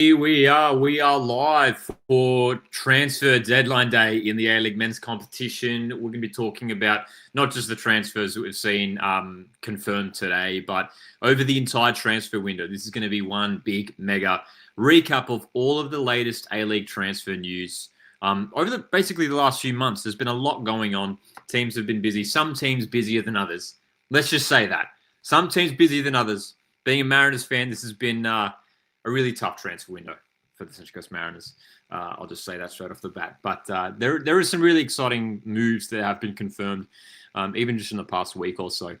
Here we are. We are live for transfer deadline day in the A-League men's competition. We're going to be talking about not just the transfers that we've seen confirmed today, but over the entire transfer window. This is going to be one big, mega recap of all of the latest A-League transfer news. Over basically the last few months, there's been a lot going on. Teams have been busy. Some teams busier than others. Let's just say that. Some teams busier than others. Being a Mariners fan, this has been a really tough transfer window for the Central Coast Mariners. I'll just say that straight off the bat. But there is some really exciting moves that have been confirmed, even just in the past week or so.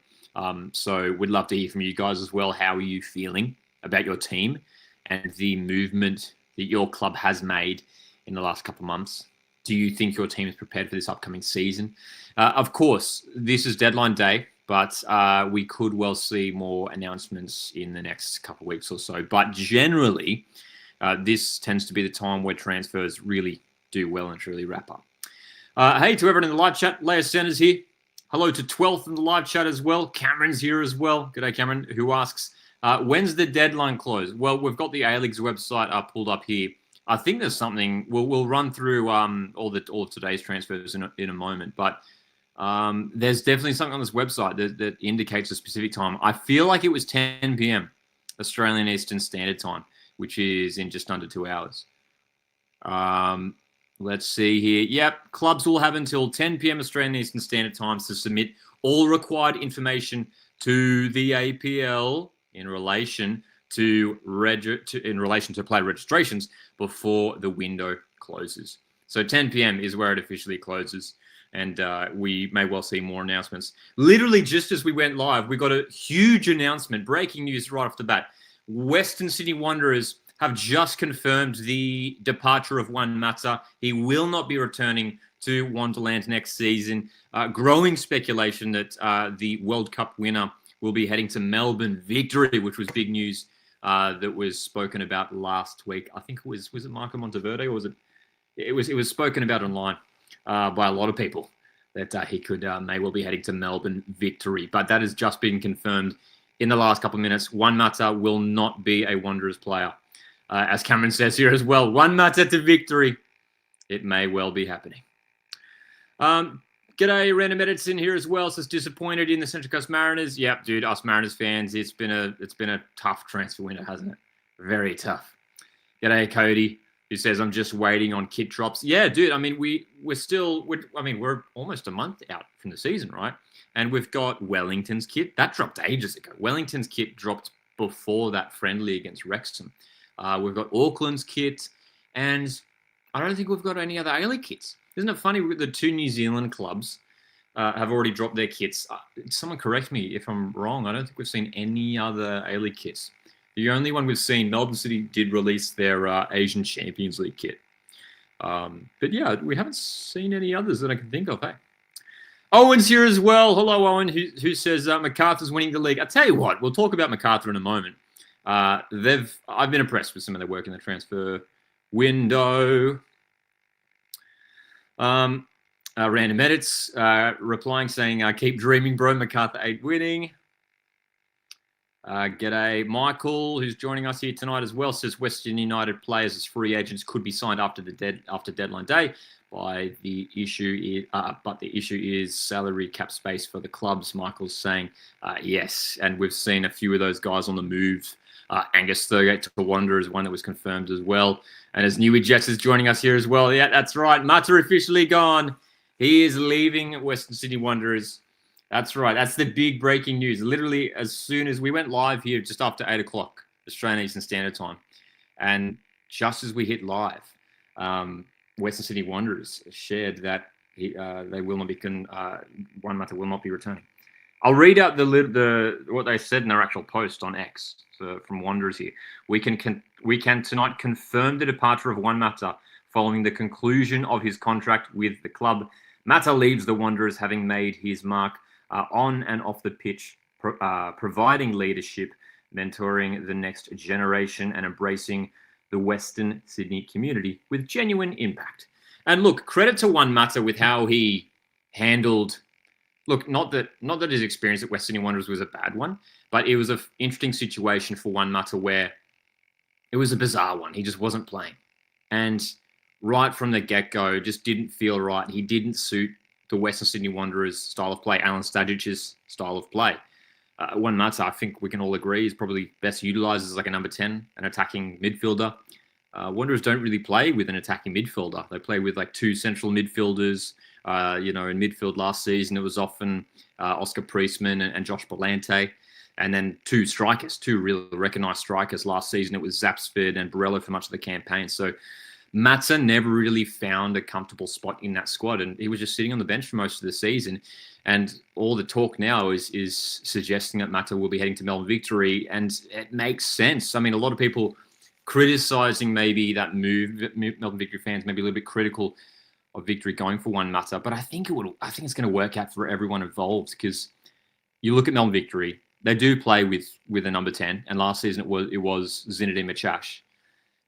So we'd love to hear from you guys as well. How are you feeling about your team and the movement that your club has made in the last couple of months? Do you think your team is prepared for this upcoming season? Of course, this is deadline day, but we could well see more announcements in the next couple of weeks or so. But generally, this tends to be the time where transfers really do well and truly wrap up. Hey to everyone in the live chat. Leia Centers here. Hello to 12th in the live chat as well. Cameron's here as well. G'day, Cameron, who asks, when's the deadline close? Well, we've got the A-League's website pulled up here. I think there's something. We'll run through all of today's transfers in a moment, but there's definitely something on this website that indicates a specific time. I feel like it was 10 p.m. Australian Eastern Standard Time, which is in just under 2 hours. Let's see here. Yep, clubs will have until 10 p.m. Australian Eastern Standard Times to submit all required information to the APL in relation to player registrations before the window closes. So 10 p.m. is where it officially closes. And we may well see more announcements. Literally, just as we went live, we got a huge announcement, breaking news right off the bat. Western Sydney Wanderers have just confirmed the departure of Juan Mata. He will not be returning to Wonderland next season. Growing speculation that the World Cup winner will be heading to Melbourne Victory, which was big news that was spoken about last week. I think it was it Marco Monteverde, or was it? It was spoken about online by a lot of people that he could may well be heading to Melbourne Victory. But that has just been confirmed in the last couple of minutes. Juan Mata will not be a Wanderers player. As Cameron says here as well, Juan Mata to Victory. It may well be happening. G'day, Random Edits in here as well. Says disappointed in the Central Coast Mariners. Yep, dude, us Mariners fans, it's been a tough transfer window, hasn't it? Very tough. G'day, Cody, who says, I'm just waiting on kit drops. Yeah, dude, I mean, we're almost a month out from the season, right? And we've got Wellington's kit. That dropped ages ago. Wellington's kit dropped before that friendly against Wrexham. We've got Auckland's kit, and I don't think we've got any other A-League kits. Isn't it funny the two New Zealand clubs have already dropped their kits? Someone correct me if I'm wrong. I don't think we've seen any other A-League kits. The only one we've seen, Melbourne City did release their Asian Champions League kit. But yeah, we haven't seen any others that I can think of, hey? Owen's here as well. Hello, Owen, who says Macarthur's winning the league. I'll tell you what, we'll talk about Macarthur in a moment. I've been impressed with some of their work in the transfer window. Random Edits replying saying, keep dreaming, bro. Macarthur 8 winning. G'day, Michael, who's joining us here tonight as well, says Western United players as free agents could be signed after deadline day. But the issue is salary cap space for the clubs. Michael's saying yes, and we've seen a few of those guys on the move. Angus Thurgate to Wanderers is one that was confirmed as well. And as Newey Jets is joining us here as well. Yeah, that's right. Mata officially gone. He is leaving Western Sydney Wanderers. That's right. That's the big breaking news. Literally, as soon as we went live here, just after 8 o'clock, Australian Eastern Standard Time, and just as we hit live, Western Sydney Wanderers shared that they will not be Juan Mata will not be returning. I'll read out what they said in their actual post on X from Wanderers here. We can tonight confirm the departure of Juan Mata following the conclusion of his contract with the club. Mata leaves the Wanderers having made his mark on and off the pitch, providing leadership, mentoring the next generation, and embracing the Western Sydney community with genuine impact. And look, credit to Juan Mata with how he handled. Look, not that his experience at Western Sydney Wanderers was a bad one, but it was an interesting situation for Juan Mata where it was a bizarre one. He just wasn't playing. And right from the get-go, just didn't feel right. He didn't suit the Western Sydney Wanderers' style of play, Alan Stagic's style of play. Juan Mata, I think we can all agree, is probably best utilised as like a number 10, an attacking midfielder. Wanderers don't really play with an attacking midfielder. They play with like two central midfielders. In midfield last season, it was often Oscar Priestman and Josh Belante. And then two strikers, two real recognised strikers. Last season, it was Zapsford and Borello for much of the campaign. So Mata never really found a comfortable spot in that squad. And he was just sitting on the bench for most of the season. And all the talk now is suggesting that Mata will be heading to Melbourne Victory. And it makes sense. I mean, a lot of people criticising maybe that move, Melbourne Victory fans may be a little bit critical of Victory going for Juan Mata. But I think it's going to work out for everyone involved, because you look at Melbourne Victory, they do play with a number 10, and last season it was Zinedine Machash.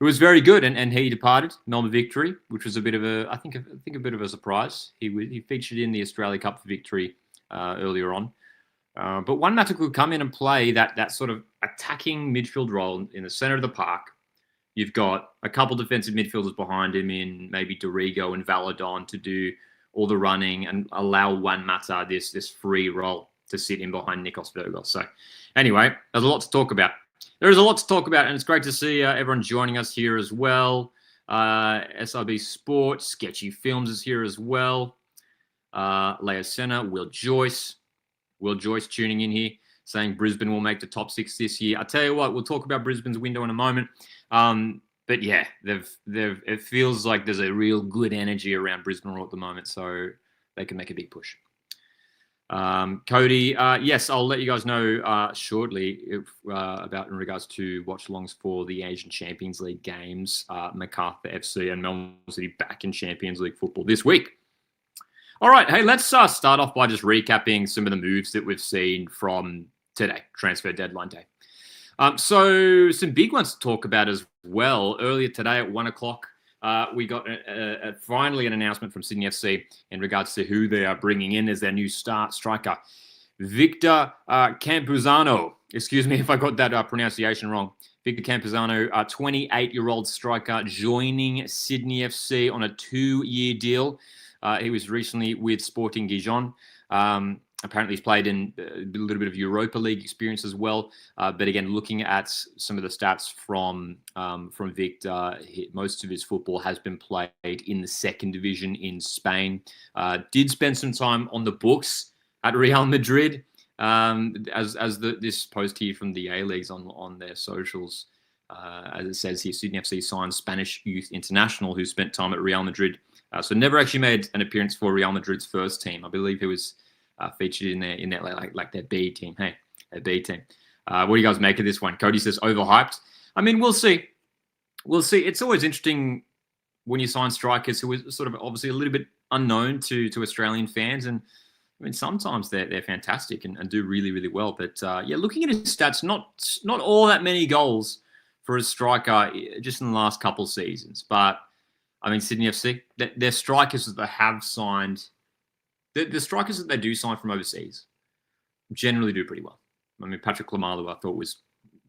It was very good, and he departed Melbourne Victory, which was a bit of a bit of a surprise. He featured in the Australia Cup for Victory earlier on, but Juan Mata could come in and play that sort of attacking midfield role in the centre of the park. You've got a couple defensive midfielders behind him in maybe Dorigo and Valadon to do all the running and allow Juan Mata this free role to sit in behind Nikos Virgos. So anyway, there's a lot to talk about. There is a lot to talk about, and it's great to see everyone joining us here as well. SRB Sports, Sketchy Films is here as well. Leo Senna, Will Joyce tuning in here, saying Brisbane will make the top 6 this year. I tell you what, we'll talk about Brisbane's window in a moment. But yeah, it feels like there's a real good energy around Brisbane Roar at the moment, so they can make a big push. Cody, yes, I'll let you guys know shortly about in regards to watch-alongs for the Asian Champions League games. Macarthur FC and Melbourne City back in Champions League football this week. All right, hey, let's start off by just recapping some of the moves that we've seen from today, transfer deadline day. So some big ones to talk about as well. Earlier today at 1 o'clock, we got finally an announcement from Sydney FC in regards to who they are bringing in as their new striker. Victor Campuzano. Excuse me if I got that pronunciation wrong. Victor Campuzano, a 28-year-old striker, joining Sydney FC on a 2-year deal. He was recently with Sporting Gijon. Apparently, he's played in a little bit of Europa League experience as well. But again, looking at some of the stats from Victor, most of his football has been played in the second division in Spain. Did spend some time on the books at Real Madrid, this post here from the A-Leagues on their socials. As it says here, Sydney FC signed Spanish youth international who spent time at Real Madrid. So never actually made an appearance for Real Madrid's first team. I believe he was featured in their like their B team. Hey, their B team. What do you guys make of this one? Cody says overhyped. I mean, we'll see. It's always interesting when you sign strikers who are sort of obviously a little bit unknown to Australian fans, and I mean sometimes they're fantastic and do really, really well. But looking at his stats, not all that many goals for a striker just in the last couple seasons. But I mean, Sydney FC, their strikers that they have signed. The strikers that they do sign from overseas generally do pretty well. I mean, Patrick Lamalu, I thought, was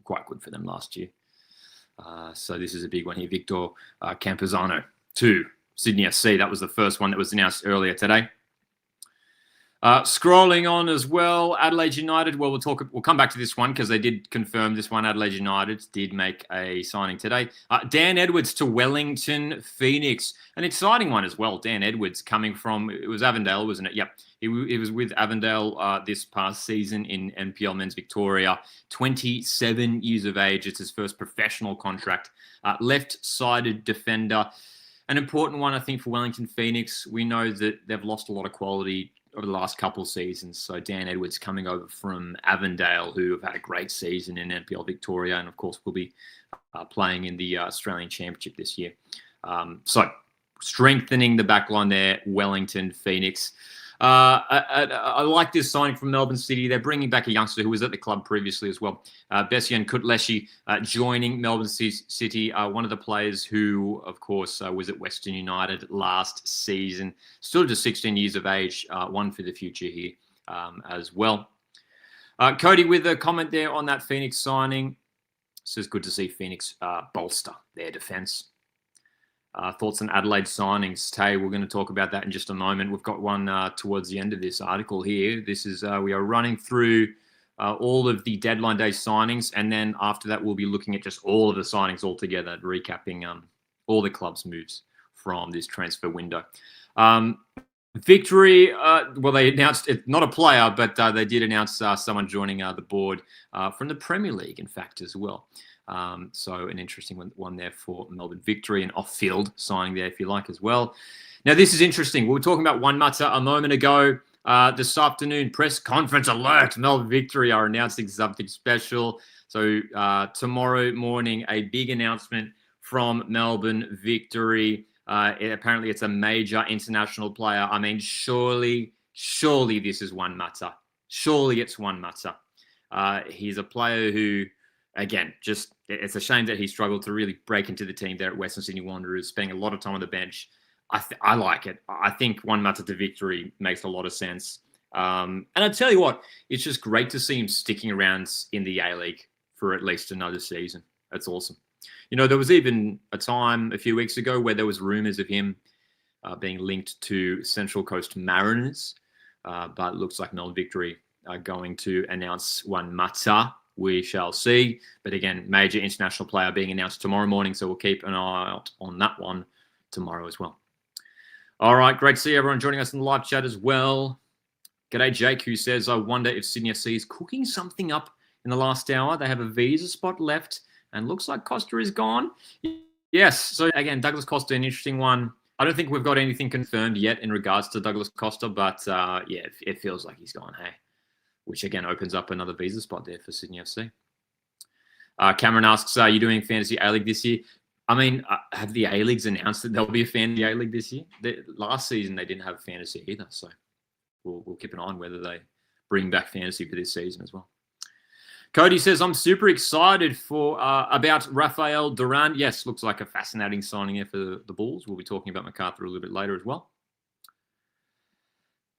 quite good for them last year. So this is a big one here. Victor Campuzano to Sydney FC. That was the first one that was announced earlier today. Scrolling on as well, Adelaide United. Well, we'll come back to this one because they did confirm this one. Adelaide United did make a signing today. Dan Edwards to Wellington Phoenix. An exciting one as well. Dan Edwards coming from, it was Avondale, wasn't it? Yep. He was with Avondale this past season in NPL Men's Victoria. 27 years of age. It's his first professional contract. Left-sided defender. An important one, I think, for Wellington Phoenix. We know that they've lost a lot of quality over the last couple of seasons. So Dan Edwards coming over from Avondale, who have had a great season in NPL Victoria, and of course will be playing in the Australian Championship this year. So strengthening the back line there, Wellington Phoenix. I like this signing from Melbourne City. They're bringing back a youngster who was at the club previously as well. Bessian Kutleshi joining Melbourne City, one of the players who, of course, was at Western United last season. Still just 16 years of age, one for the future here as well. Cody with a comment there on that Phoenix signing. So it's good to see Phoenix bolster their defence. Thoughts on Adelaide signings? Tay, we're going to talk about that in just a moment. We've got one towards the end of this article here. This is we are running through all of the deadline day signings, and then after that we'll be looking at just all of the signings altogether, recapping all the club's moves from this transfer window. Victory, well, they announced it, not a player, but they did announce someone joining the board from the Premier League, in fact, as well. So an interesting one there for Melbourne Victory, an off-field signing there, if you like, as well. Now, this is interesting. We were talking about Juan Mata a moment ago. This afternoon, press conference alert. Melbourne Victory are announcing something special. So tomorrow morning, a big announcement from Melbourne Victory. Apparently, it's a major international player. I mean, surely this is Juan Mata. Surely it's Juan Mata. He's a player who, again, just it's a shame that he struggled to really break into the team there at Western Sydney Wanderers, spending a lot of time on the bench. I like it. I think Juan Mata to Victory makes a lot of sense. And I tell you what, it's just great to see him sticking around in the A-League for at least another season. That's awesome. You know, there was even a time a few weeks ago where there was rumours of him being linked to Central Coast Mariners, but it looks like Melbourne Victory are going to announce Juan Mata. We shall see. But again, major international player being announced tomorrow morning, so we'll keep an eye out on that one tomorrow as well. All right, great to see everyone joining us in the live chat as well. G'day, Jake, who says, I wonder if Sydney FC is cooking something up in the last hour. They have a visa spot left, and looks like Costa is gone. Yes, so again, Douglas Costa, an interesting one. I don't think we've got anything confirmed yet in regards to Douglas Costa, but yeah, it feels like he's gone, hey. Which again opens up another visa spot there for Sydney FC. Cameron asks, are you doing Fantasy A-League this year? I mean, have the A-Leagues announced that there'll be a Fantasy A-League this year? Last season, they didn't have Fantasy either, so we'll keep an eye on whether they bring back Fantasy for this season as well. Cody says, I'm super excited for about Rafael Duran. Yes, looks like a fascinating signing there for the Bulls. We'll be talking about Macarthur a little bit later as well.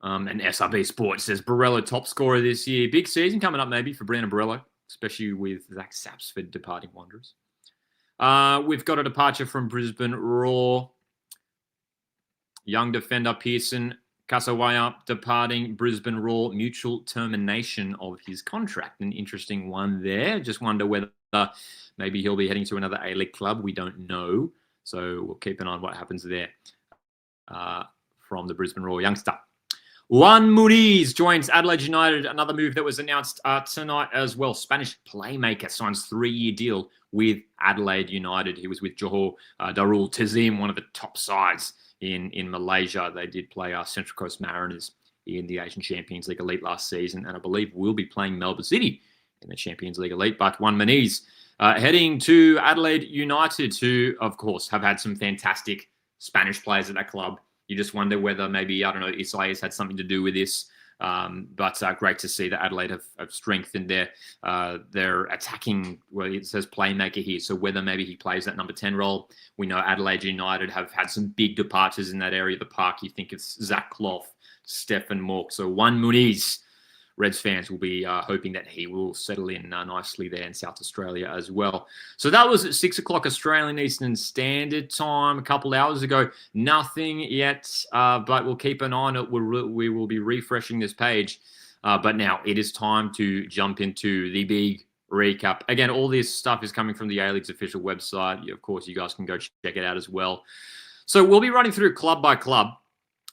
And SRB Sports says, Borrello top scorer this year. Big season coming up maybe for Brandon Borrello, especially with Zach Sapsford departing Wanderers. We've got a departure from Brisbane Roar. Young defender Pearson Kasawaya departing Brisbane Roar, mutual termination of his contract. An interesting one there. Just wonder whether maybe he'll be heading to another A-League club. We don't know. So we'll keep an eye on what happens there from the Brisbane Roar youngster. Juan Muniz joins Adelaide United, another move that was announced tonight as well. Spanish playmaker signs 3-year deal with Adelaide United. He was with Johor Darul Tazim, one of the top sides in Malaysia. They did play Central Coast Mariners in the Asian Champions League Elite last season, and I believe will be playing Melbourne City in the Champions League Elite. But Juan Muniz heading to Adelaide United, who, of course, have had some fantastic Spanish players at that club. You just wonder whether maybe, I don't know, Isaias had something to do with this. But great to see that Adelaide have strengthened their attacking, well, it says playmaker here. So whether maybe he plays that number 10 role. We know Adelaide United have had some big departures in that area of the park. You think it's Zach Clough, Stefan Mork. So Juan Muniz, Reds fans will be hoping that he will settle in nicely there in South Australia as well. So that was at 6 o'clock Australian Eastern Standard Time a couple hours ago. Nothing yet, but we'll keep an eye on it. We will be refreshing this page. But now it is time to jump into the big recap. Again, all this stuff is coming from the A-League's official website. Of course, you guys can go check it out as well. So we'll be running through club by club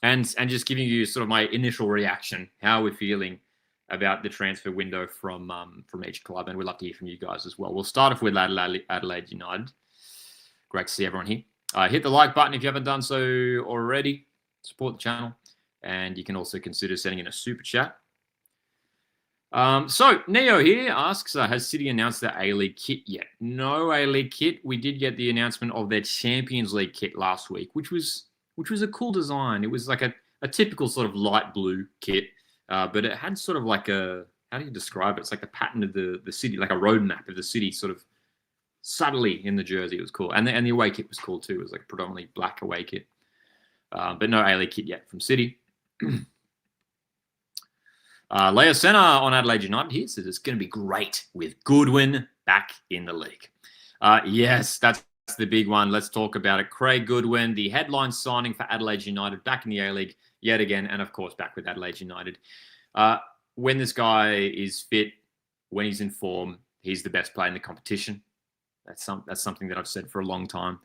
and just giving you sort of my initial reaction, how we're feeling about the transfer window from each club, and we'd love to hear from you guys as well. We'll start off with Adelaide United. Great to see everyone here. Hit the like button if you haven't done so already. Support the channel, and you can also consider sending in a super chat. So Neo here asks, has City announced their A-League kit yet? No A-League kit. We did get the announcement of their Champions League kit last week, which was a cool design. It was like a typical sort of light blue kit. But it had sort of like how do you describe it? It's like the pattern of the city, like a road map of the city sort of subtly in the jersey. It was cool. And the away kit was cool too. It was like predominantly black away kit. But no A-League kit yet from City. Leo Senna on Adelaide United here says it's going to be great with Goodwin, back in the league. Yes, that's the big one. Let's talk about it. Craig Goodwin, the headline signing for Adelaide United, back in the A-League yet again, and of course back with Adelaide United. When this guy is fit, when he's in form, he's the best player in the competition. That's something that I've said for a long time.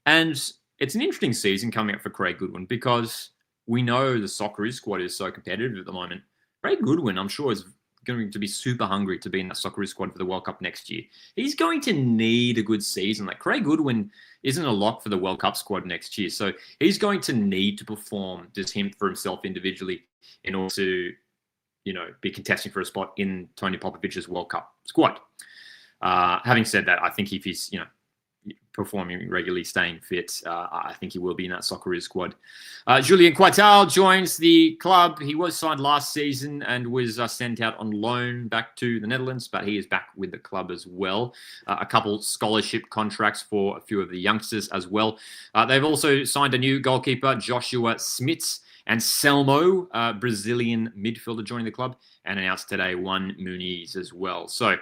And it's an interesting season coming up for Craig Goodwin because we know the Socceroos squad is so competitive at the moment. Craig Goodwin, I'm sure, is going to be super hungry to be in that Socceroos squad for the World Cup next year. He's going to need a good season. Like, Craig Goodwin isn't a lock for the World Cup squad next year. So he's going to need to perform just him for himself individually in order to, be contesting for a spot in Tony Popovic's World Cup squad. Having said that, I think if he's, performing regularly, staying fit, I think he will be in that Socceroos squad. Julien Quaital joins the club. He was signed last season and was sent out on loan back to the Netherlands, but he is back with the club as well. A couple scholarship contracts for a few of the youngsters as well. They've also signed a new goalkeeper, Joshua Smits, and Selmo, Brazilian midfielder, joining the club, and announced today Juan Muniz as well. So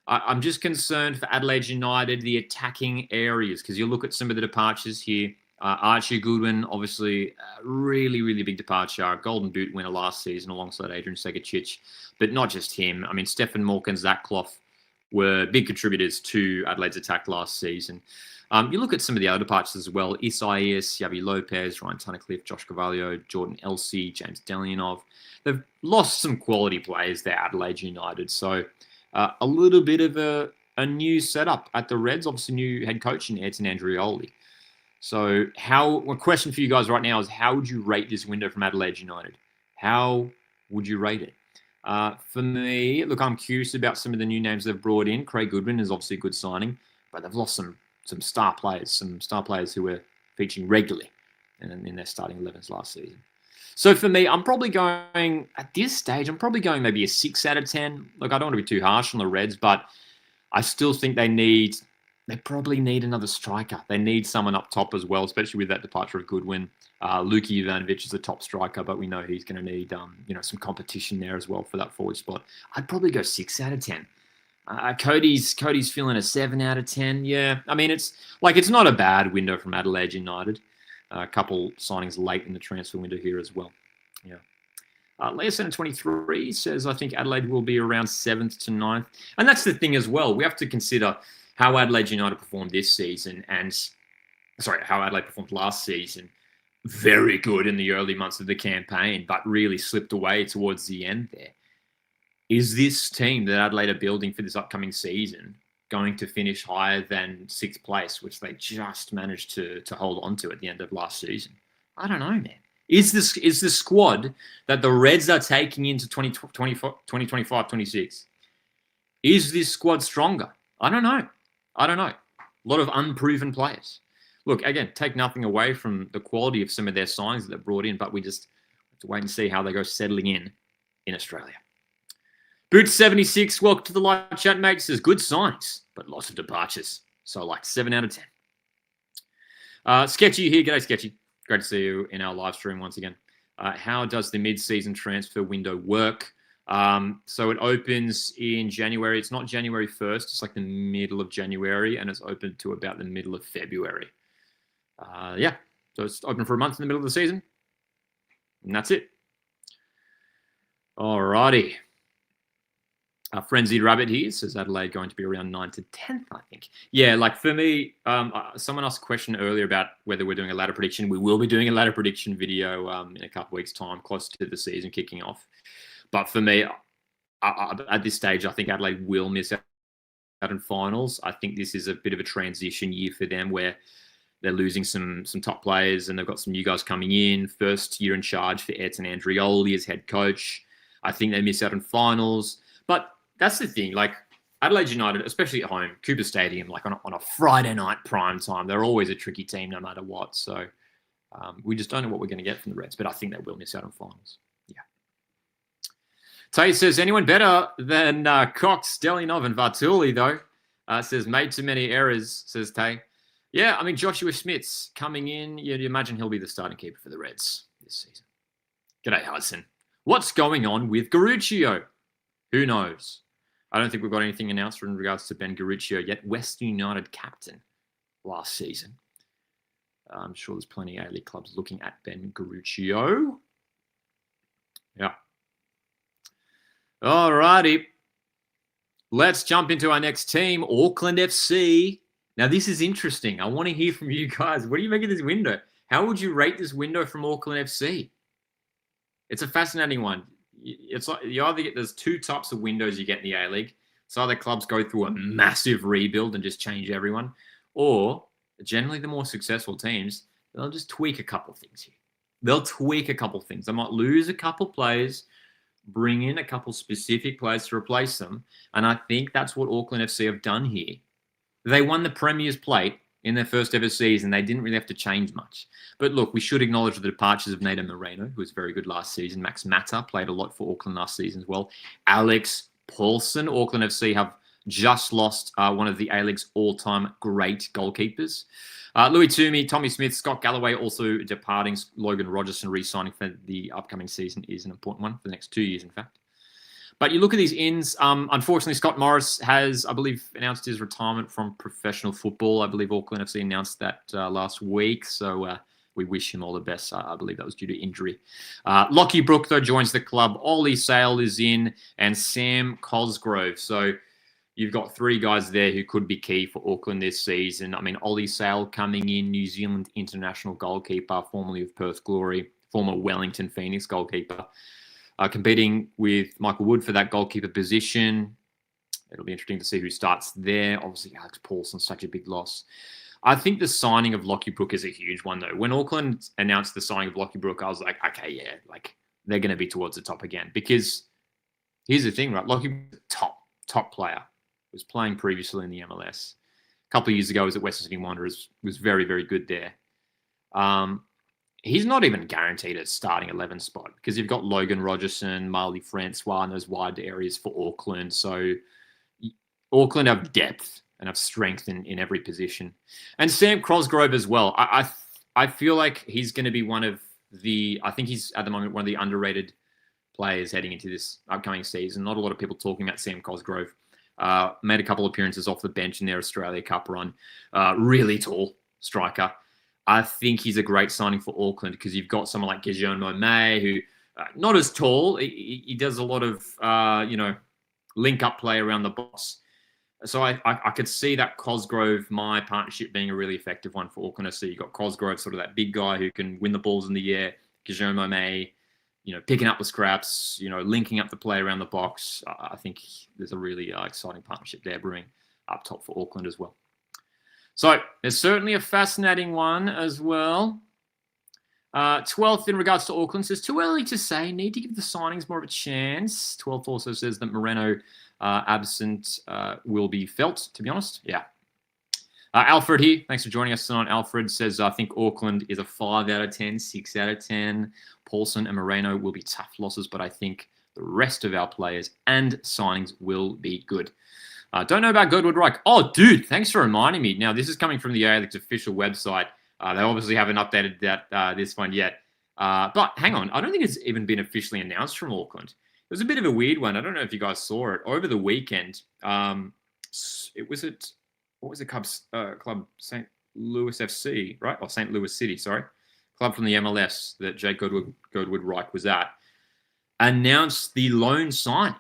I'm just concerned for Adelaide United, the attacking areas, because you look at some of the departures here. Archie Goodwin, obviously, really, really big departure. Golden Boot winner last season alongside Adrian Segacic. But not just him. I mean, Stefan Malk and Zach Clough were big contributors to Adelaide's attack last season. You look at some of the other departures as well. Isaias, Yavi Lopez, Ryan Tunnicliffe, Josh Carvalho, Jordan Elsey, James Delianov. They've lost some quality players there, Adelaide United. So a little bit of a new setup at the Reds. Obviously, new head coach in Ayrton Andrioli. So a question for you guys right now is, how would you rate this window from Adelaide United? How would you rate it? For me, look, I'm curious about some of the new names they've brought in. Craig Goodwin is obviously a good signing, but they've lost some star players who were featuring regularly in their starting 11s last season. So for me, I'm probably going, at this stage, maybe a 6 out of 10. Look, I don't want to be too harsh on the Reds, but I still think they probably need another striker. They need someone up top as well, especially with that departure of Goodwin. Luki Ivanovic is a top striker, but we know he's going to need some competition there as well for that forward spot. I'd probably go 6 out of 10. Cody's feeling a 7 out of 10. Yeah, I mean, it's not a bad window from Adelaide United. A couple signings late in the transfer window here as well. Yeah. Leosen 23 says, I think Adelaide will be around 7th to 9th. And that's the thing as well. We have to consider how Adelaide United performed this season how Adelaide performed last season. Very good in the early months of the campaign, but really slipped away towards the end there. Is this team that Adelaide are building for this upcoming season going to finish higher than 6th place, which they just managed to hold on to at the end of last season? I don't know, man. Is the squad that the Reds are taking into 2025-26, is this squad stronger? I don't know. A lot of unproven players. Look, again, take nothing away from the quality of some of their signings that they've brought in, but we just have to wait and see how they go settling in Australia. Boot76, welcome to the live chat, mate. Says, good signs, but lots of departures. So 7 out of 10. Sketchy here. G'day, Sketchy. Great to see you in our live stream once again. How does the mid-season transfer window work? So it opens in January. It's not January 1st. It's the middle of January, and it's open to about the middle of February. So it's open for a month in the middle of the season, and that's it. Alrighty. Frenzied Rabbit here says Adelaide going to be around 9th to 10th, I think. Yeah, for me, someone asked a question earlier about whether we're doing a ladder prediction. We will be doing a ladder prediction video in a couple of weeks' time, close to the season kicking off. But for me, at this stage, I think Adelaide will miss out in finals. I think this is a bit of a transition year for them where they're losing some top players and they've got some new guys coming in. First year in charge for Ayrton Andrioli as head coach. I think they miss out in finals. But that's the thing, Adelaide United, especially at home, Cooper Stadium, on a Friday night prime time, they're always a tricky team no matter what. So we just don't know what we're going to get from the Reds, but I think they will miss out on finals. Yeah. Tay says, anyone better than Cox, Delianov, and Vartuli, though? Says, made too many errors, says Tay. Yeah, I mean, Joshua Smits coming in, you'd imagine he'll be the starting keeper for the Reds this season. G'day, Hudson. What's going on with Garuccio? Who knows? I don't think we've got anything announced in regards to Ben Garuccio yet. Western United captain last season. I'm sure there's plenty of A-League clubs looking at Ben Garuccio. Yeah. All righty. Let's jump into our next team, Auckland FC. Now, this is interesting. I want to hear from you guys. What do you make of this window? How would you rate this window from Auckland FC? It's a fascinating one. It's like you either get, there's two types of windows you get in the A-League. So either clubs go through a massive rebuild and just change everyone, or generally the more successful teams, they'll just tweak a couple of things here. They'll tweak a couple of things. They might lose a couple of players, bring in a couple specific players to replace them. And I think that's what Auckland FC have done here. They won the Premier's Plate in their first ever season. They didn't really have to change much. But look, we should acknowledge the departures of Nathan Moreno, who was very good last season. Max Mata played a lot for Auckland last season as well. Alex Paulson. Auckland FC have just lost one of the A-League's all-time great goalkeepers. Louis Toomey, Tommy Smith, Scott Galloway also departing. Logan Rogerson re-signing for the upcoming season is an important one for the next 2 years, in fact. But you look at these ins. Unfortunately, Scott Morris has, I believe, announced his retirement from professional football. I believe Auckland FC announced that last week. So we wish him all the best. I believe that was due to injury. Lockie Brook, though, joins the club. Ollie Sale is in, and Sam Cosgrove. So you've got three guys there who could be key for Auckland this season. I mean, Ollie Sale coming in, New Zealand international goalkeeper, formerly of Perth Glory, former Wellington Phoenix goalkeeper. Competing with Michael Wood for that goalkeeper position. It'll be interesting to see who starts there. Obviously, Alex Paulson's such a big loss. I think the signing of Lockie Brook is a huge one, though. When Auckland announced the signing of Lockie Brook, I was like, okay, yeah, like they're going to be towards the top again. Because here's the thing, right? Lockie, top player, was playing previously in the MLS. A couple of years ago, was at Western Sydney Wanderers, was very, very good there. He's not even guaranteed a starting 11 spot because you've got Logan Rogerson, Marley Francois in those wide areas for Auckland. So Auckland have depth and have strength in every position. And Sam Cosgrove as well. I feel like he's going to be one of the, I think he's at the moment one of the underrated players heading into this upcoming season. Not a lot of people talking about Sam Cosgrove. Made a couple appearances off the bench in their Australia Cup run. Really tall striker. I think he's a great signing for Auckland because you've got someone like Guillermo May, who not as tall. He does a lot of, link-up play around the box. So I could see that Cosgrove-May partnership being a really effective one for Auckland. So you've got Cosgrove, sort of that big guy who can win the balls in the air. Guillermo May, picking up the scraps, linking up the play around the box. I think there's a really exciting partnership there brewing up top for Auckland as well. So there's certainly a fascinating one as well. 12th in regards to Auckland says, too early to say, need to give the signings more of a chance. 12th also says that Moreno absent will be felt, to be honest. Yeah. Alfred here, thanks for joining us tonight. Alfred says, I think Auckland is a 5 out of 10, 6 out of 10. Paulson and Moreno will be tough losses, but I think the rest of our players and signings will be good. Don't know about Goodwood Reich. Oh, dude, thanks for reminding me. Now, this is coming from the A-League's official website. They obviously haven't updated that this one yet. But hang on, I don't think it's even been officially announced from Auckland. It was a bit of a weird one. I don't know if you guys saw it. Over the weekend, it was at, what was the club? St. Louis FC, right? Or St. Louis City, sorry. Club from the MLS that Jake Goodwood Reich was at. Announced the loan sign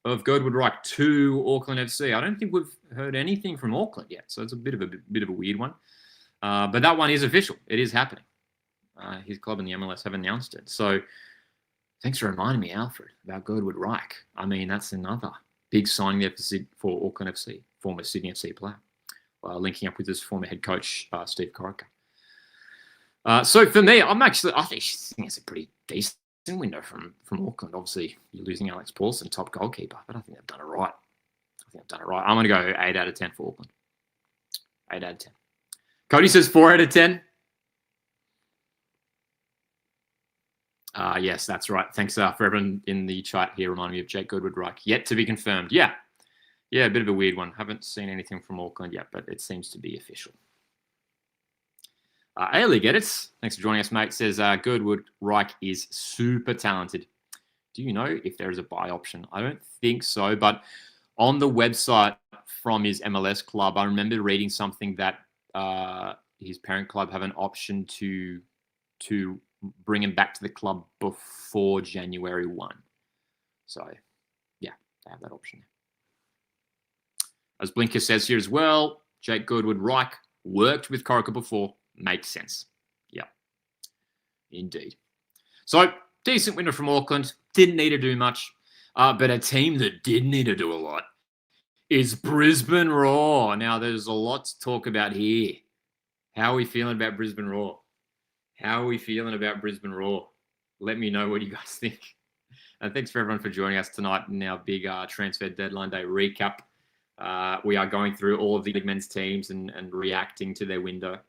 of Goodwood Reich to Auckland FC. I don't think we've heard anything from Auckland yet, so it's a bit of a weird one. But that one is official. It is happening. His club in the MLS have announced it. So thanks for reminding me, Alfred, about Goodwood Reich. I mean, that's another big signing there for Auckland FC, former Sydney FC player, linking up with his former head coach, Steve Corica. So for me, I think it's a pretty decent window from Auckland. Obviously, you're losing Alex Paulson, top goalkeeper, but I think they've done it right. I'm going to go 8 out of 10 for Auckland. 8 out of 10. Cody says 4 out of 10. Yes, that's right. Thanks for everyone in the chat here reminding me of Jake Goodwood Reich. Yet to be confirmed. Yeah, a bit of a weird one. Haven't seen anything from Auckland yet, but it seems to be official. A-League Edits, thanks for joining us, mate, says Goodwood Reich is super talented. Do you know if there is a buy option? I don't think so, but on the website from his MLS club, I remember reading something that his parent club have an option to bring him back to the club before January 1. So, yeah, they have that option. As Blinker says here as well, Jake Goodwood-Reich worked with Corica before. Makes sense. Yeah, indeed. So, decent winner from Auckland. Didn't need to do much. But a team that did need to do a lot is Brisbane Roar. Now, there's a lot to talk about here. How are we feeling about Brisbane Roar? How are we feeling about Brisbane Roar? Let me know what you guys think. And thanks for everyone for joining us tonight in our big transfer deadline day recap. We are going through all of the men's teams and reacting to their window.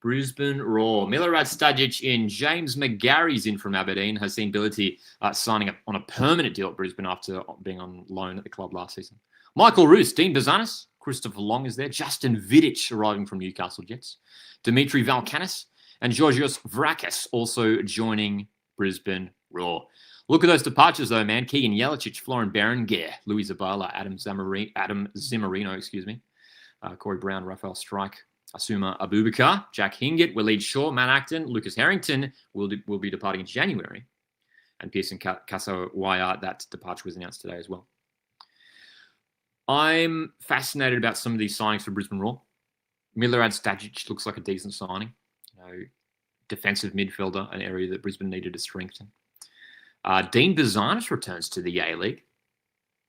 Brisbane Roar. Milorad Stajic in. James McGarry's in from Aberdeen. Has seen Bility signing up on a permanent deal at Brisbane after being on loan at the club last season. Michael Roos, Dean Bazanis, Christopher Long is there. Justin Vidic arriving from Newcastle Jets. Dimitri Valkanis and Georgios Vrakis also joining Brisbane Roar. Look at those departures, though, man. Keegan Jelicic, Florin Berenguer, Louis Zabala, Adam Zimmerino, Corey Brown, Raphael Strike, Asuma Abubakar, Jack Hingett, Waleed Shaw, Matt Acton, Lucas Harrington will be departing in January. And Pearson Kasawaya, that departure was announced today as well. I'm fascinated about some of these signings for Brisbane Roar. Milorad Stajic looks like a decent signing. Defensive midfielder, an area that Brisbane needed to strengthen. Dean Bazanis returns to the A-League.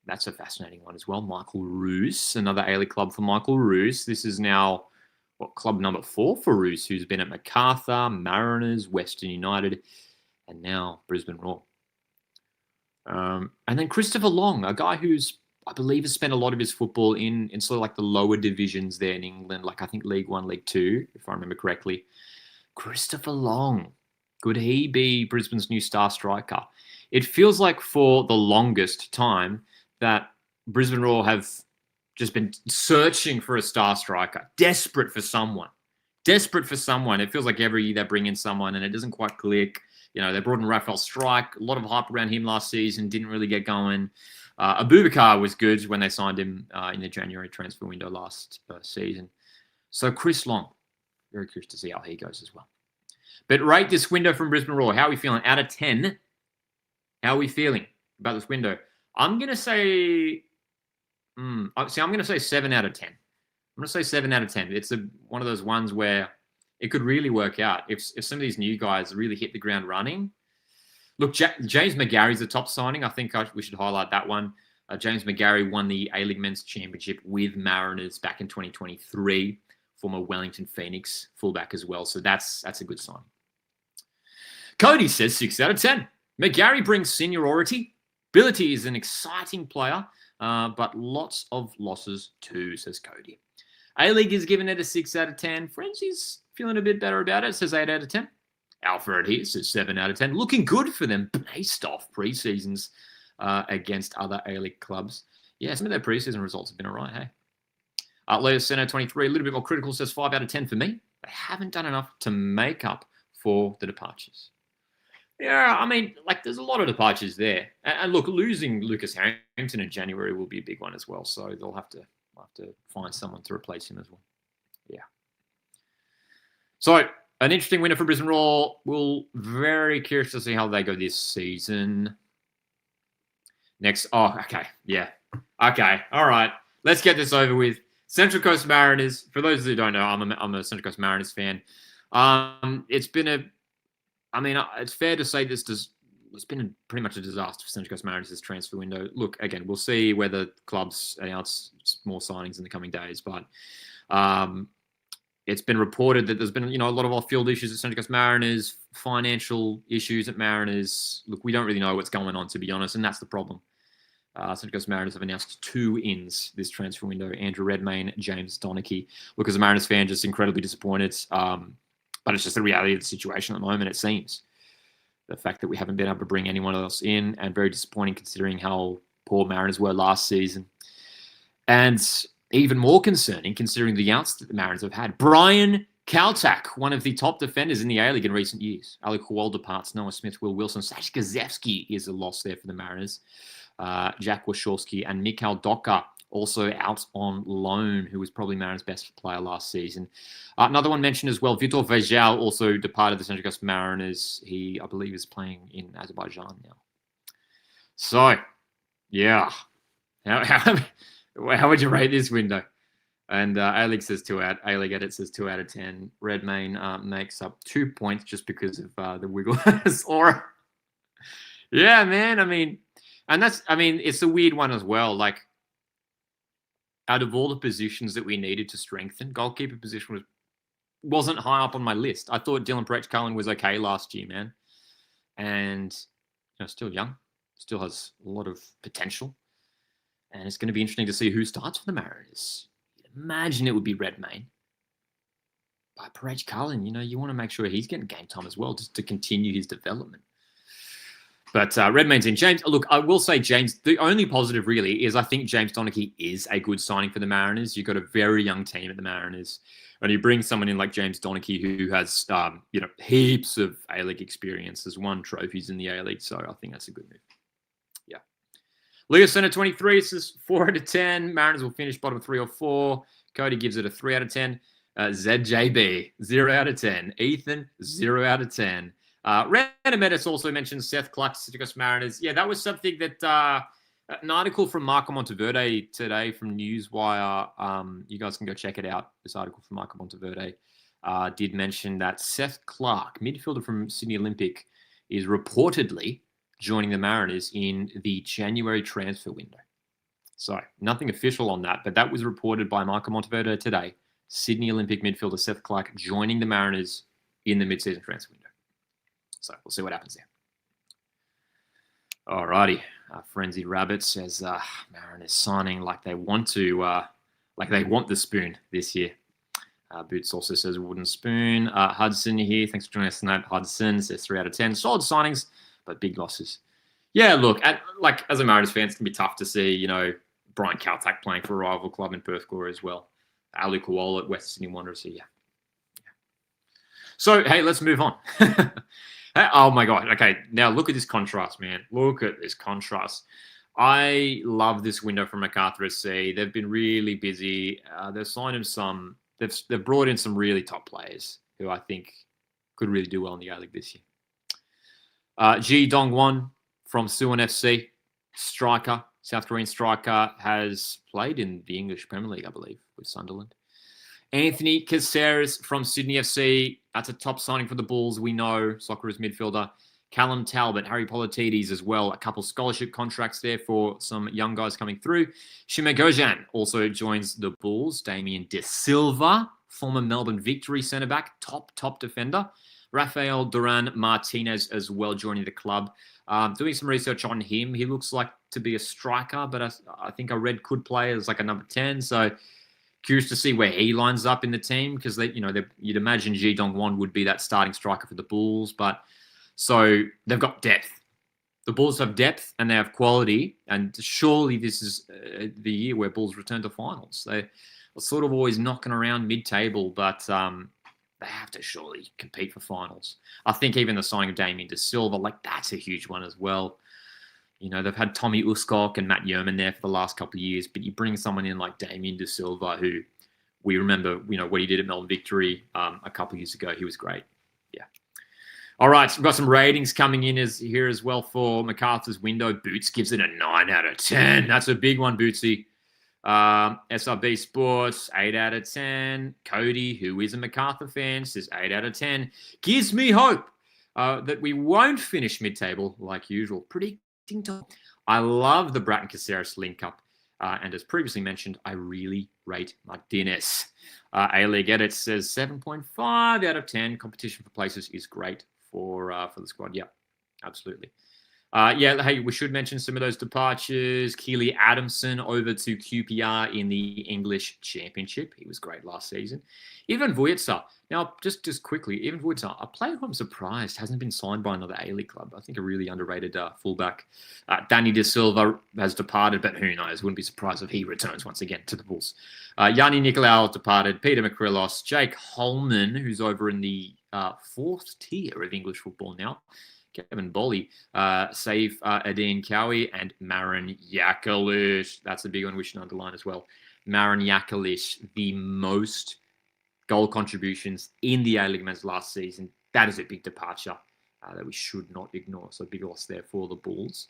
That's a fascinating one as well. Michael Roos, another A-League club for Michael Roos. This is now club number 4 for Roos, who's been at Macarthur, Mariners, Western United, and now Brisbane Roar. And then Christopher Long, a guy who's, I believe, has spent a lot of his football in sort of like the lower divisions there in England, like I think League 1, League 2, if I remember correctly. Christopher Long, could he be Brisbane's new star striker? It feels like for the longest time that Brisbane Roar have just been searching for a star striker, desperate for someone. It feels like every year they bring in someone and it doesn't quite click. They brought in Raphael Strike, a lot of hype around him last season, didn't really get going. Abubakar was good when they signed him in the January transfer window last season. So Chris Long, very curious to see how he goes as well. But rate this window from Brisbane Roar. How are we feeling? Out of 10, how are we feeling about this window? I'm going to say... I'm going to say 7 out of 10. I'm going to say 7 out of 10. It's one of those ones where it could really work out. If some of these new guys really hit the ground running. Look, James McGarry's the top signing. I think we should highlight that one. James McGarry won the A-League Men's Championship with Mariners back in 2023. Former Wellington Phoenix fullback as well. So that's a good sign. Cody says 6 out of 10. McGarry brings seniority. Ability is an exciting player, but lots of losses too, says Cody. A-League is giving it a 6 out of 10. Frenzy's feeling a bit better about it, says 8 out of 10. Alfred here says 7 out of 10. Looking good for them based off pre-seasons against other A-League clubs. Yeah, some of their pre-season results have been all right, hey? Leo Senna 23, a little bit more critical, says 5 out of 10 for me. They haven't done enough to make up for the departures. Yeah, I mean, there's a lot of departures there. And look, losing Lucas Harrington in January will be a big one as well. So they'll have to find someone to replace him as well. Yeah. So an interesting winner for Brisbane Roar. We'll very curious to see how they go this season. Next. Oh, okay. Yeah. Okay. All right. Let's get this over with. Central Coast Mariners. For those who don't know, I'm a Central Coast Mariners fan. It's fair to say it's been pretty much a disaster for Central Coast Mariners this transfer window. Look, again, we'll see whether clubs announce more signings in the coming days, but it's been reported that there's been a lot of off-field issues at Central Coast Mariners, financial issues at Mariners. Look, we don't really know what's going on, to be honest, and that's the problem. Central Coast Mariners have announced 2 ins this transfer window: Andrew Redmayne, James Donachie. Look, as a Mariners fan, just incredibly disappointed. But it's just the reality of the situation at the moment, it seems. The fact that we haven't been able to bring anyone else in, and very disappointing considering how poor Mariners were last season. And even more concerning considering the outs that the Mariners have had. Brian Kaltak, one of the top defenders in the A-League in recent years. Ali Kowal departs, Noah Smith, Will Wilson. Sash Gazewski is a loss there for the Mariners. Jack Wachowski, and Mikhail Doka also out on loan, who was probably Mariners' best player last season. Another one mentioned as well, Vitor Vejal also departed the Central Coast Mariners. He, I believe, is playing in Azerbaijan now. So, yeah. How would you rate this window? And A-League says 2 out. A-League Edit says 2 out of 10. Redmayne makes up 2 points just because of the wiggle aura. Yeah, man. I mean, it's a weird one as well. Like, out of all the positions that we needed to strengthen, goalkeeper position wasn't high up on my list. I thought Dylan Perech-Cullen was okay last year, man. And, still young. Still has a lot of potential. And it's going to be interesting to see who starts for the Mariners. Imagine it would be Redmayne. But Perech-Cullen, you want to make sure he's getting game time as well, just to continue his development. But Redmayne's in. James, look, I will say, James, the only positive really is I think James Donachie is a good signing for the Mariners. You've got a very young team at the Mariners. And you bring someone in like James Donachie who has, heaps of A-League experience, has won trophies in the A-League. So I think that's a good move. Yeah. Leo Center 23 says 4 out of 10. Mariners will finish bottom 3 or 4. Cody gives it a 3 out of 10. ZJB, 0 out of 10. Ethan, 0 out of 10. Random Edits also mentioned Seth Clark, Central Coast Mariners. Yeah, that was something that an article from Marco Monteverde today from Newswire. You guys can go check it out. This article from Marco Monteverde did mention that Seth Clark, midfielder from Sydney Olympic, is reportedly joining the Mariners in the January transfer window. So nothing official on that, but that was reported by Marco Monteverde today. Sydney Olympic midfielder Seth Clark joining the Mariners in the mid-season transfer window. So we'll see what happens there. Alrighty. Frenzied Rabbit says Mariners signing like they want to, like they want the spoon this year. Boots also says wooden spoon. Hudson here. Thanks for joining us tonight. Hudson says 3 out of 10. Solid signings, but big losses. Yeah, look, as a Mariners fan, it's going to be tough to see, Brian Kaltak playing for a rival club in Perth Glory as well. Ali Kowal at West Sydney Wanderers. So, yeah. So, hey, let's move on. Oh, my God. Okay, now look at this contrast, man. Look at this contrast. I love this window from Macarthur FC. They've been really busy. They've signed him they've brought in some really top players who I think could really do well in the A-League this year. Ji Dong-won from Suwon FC, striker, South Korean striker, has played in the English Premier League, I believe, with Sunderland. Anthony Caceres from Sydney FC. That's a top signing for the Bulls. We know Socceroos midfielder. Callum Talbot, Harry Politides as well. A couple scholarship contracts there for some young guys coming through. Shime Gojan also joins the Bulls. Damien De Silva, former Melbourne Victory centre-back, top defender. Rafael Duran Martinez as well joining the club. Doing some research on him. He looks like to be a striker, but I think I read could play as like a number 10. So curious to see where he lines up in the team because you'd imagine Ji Dong-won would be that starting striker for the Bulls, but so they've got depth. The Bulls have depth and they have quality, and surely this is the year where Bulls return to finals. They are sort of always knocking around mid-table, but they have to surely compete for finals. I think even the signing of Damien De Silva, that's a huge one as well. They've had Tommy Uskok and Matt Yerman there for the last couple of years, but you bring someone in like Damien De Silva, who we remember, what he did at Melbourne Victory a couple of years ago. He was great. Yeah. All right, so we've got some ratings coming in here as well for Macarthur's window. Boots gives it a 9 out of 10. That's a big one, Bootsy. SRB Sports, 8 out of 10. Cody, who is a Macarthur fan, says 8 out of 10. Gives me hope that we won't finish mid-table like usual. Pretty I love the Bratton Caceres link up. And as previously mentioned, I really rate Martinez. A-League Edit says 7.5 out of 10. Competition for places is great for the squad. Yeah, absolutely. Hey, we should mention some of those departures. Keely Adamson over to QPR in the English Championship. He was great last season. Ivan Vujica. Now, just quickly, Ivan Vujica, a player who I'm surprised hasn't been signed by another A-League club. I think a really underrated fullback. Danny De Silva has departed, but who knows? Wouldn't be surprised if he returns once again to the Bulls. Yanni Nicolaou departed. Peter Makrilos. Jake Holman, who's over in the fourth tier of English football now. Kevin Bolly, Saif Adin Cowie, and Marin Yakalish. That's a big one we should underline as well. Marin Yakalish, the most goal contributions in the A-League men's last season. That is a big departure that we should not ignore. So big loss there for the Bulls.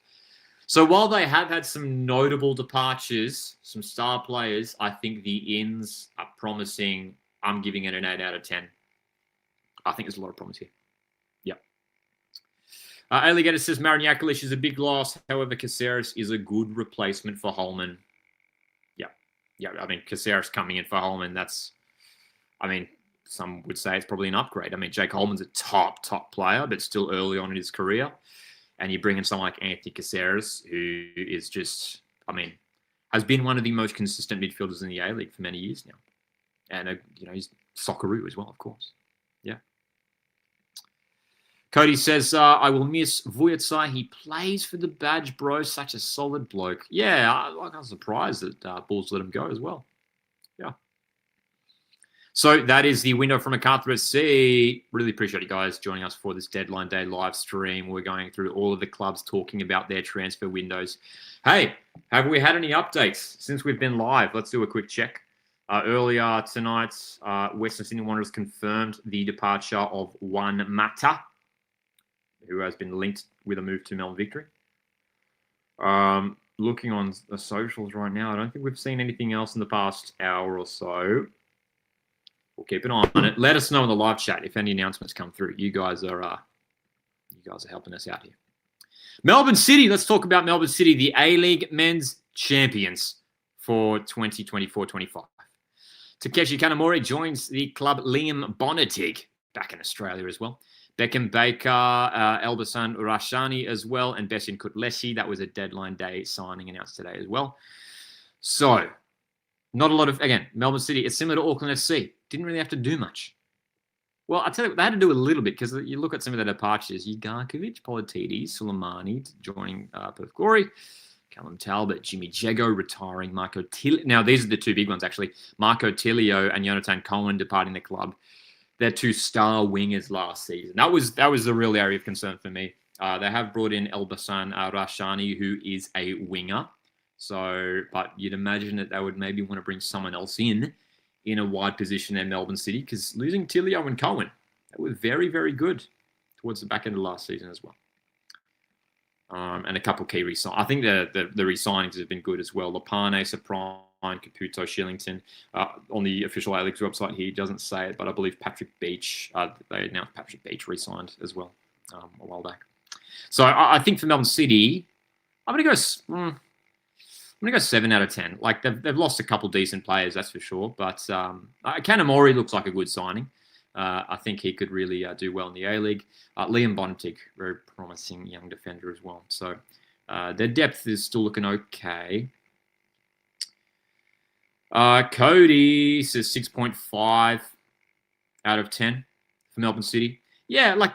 So while they have had some notable departures, some star players, I think the ins are promising. I'm giving it an 8 out of 10. I think there's a lot of promise here. Yep. Alligator says Marin Yakalish is a big loss. However, Caceres is a good replacement for Holman. Yeah. I mean, Caceres coming in for Holman, some would say it's probably an upgrade. I mean, Jake Holman's a top player, but still early on in his career. And you bring in someone like Anthony Caceres, who is just, has been one of the most consistent midfielders in the A-League for many years now. And, he's Socceroo as well, of course. Yeah. Cody says, I will miss Vujacic. He plays for the badge, bro. Such a solid bloke. Yeah, I'm surprised that Bulls let him go as well. Yeah. So that is the window from Macarthur FC. Really appreciate you guys joining us for this deadline day live stream. We're going through all of the clubs talking about their transfer windows. Hey, have we had any updates since we've been live? Let's do a quick check. Earlier tonight, Western Sydney Wanderers confirmed the departure of Juan Mata, who has been linked with a move to Melbourne Victory. Looking on the socials right now, I don't think we've seen anything else in the past hour or so. We'll keep an eye on it. Let us know in the live chat if any announcements come through. You guys are helping us out here. Melbourne City. Let's talk about Melbourne City, the A-League men's champions for 2024-25. Takeshi Kanamori joins the club. Liam Bonatig back in Australia as well. Beckham Baker, Elbasan Rashani as well, and Bessin Kutlesi. That was a deadline day signing announced today as well. So, not a lot of, again, Melbourne City, it's similar to Auckland FC. Didn't really have to do much. Well, I tell you what, they had to do a little bit because you look at some of their departures. Ugarkovic, Politidis, Suleimani joining Perth Glory, Callum Talbot, Jimmy Jego retiring, Marco Tilio. Now, these are the two big ones, actually. Marco Tilio and Jonathan Cohen departing the club. They're two star wingers last season. That was the real area of concern for me. They have brought in Elbasan Rashani, who is a winger. So, but you'd imagine that they would maybe want to bring someone else in a wide position in Melbourne City, because losing Tilio and Cohen, they were very, very good towards the back end of last season as well. And a couple key re-signings. I think the re-signings have been good as well. Lapane, Sapron, Caputo, Shillington. On the official A-League's website here, he doesn't say it, but I believe Patrick Beach, they announced Patrick Beach re-signed as well a while back. So I think for Melbourne City, I'm going to go 7 out of 10. Like, they've lost a couple decent players, that's for sure. But Kanamori looks like a good signing. I think he could really do well in the A-League. Liam Bonatig, very promising young defender as well. So their depth is still looking okay. Cody says 6.5 out of 10 for Melbourne City. Yeah, like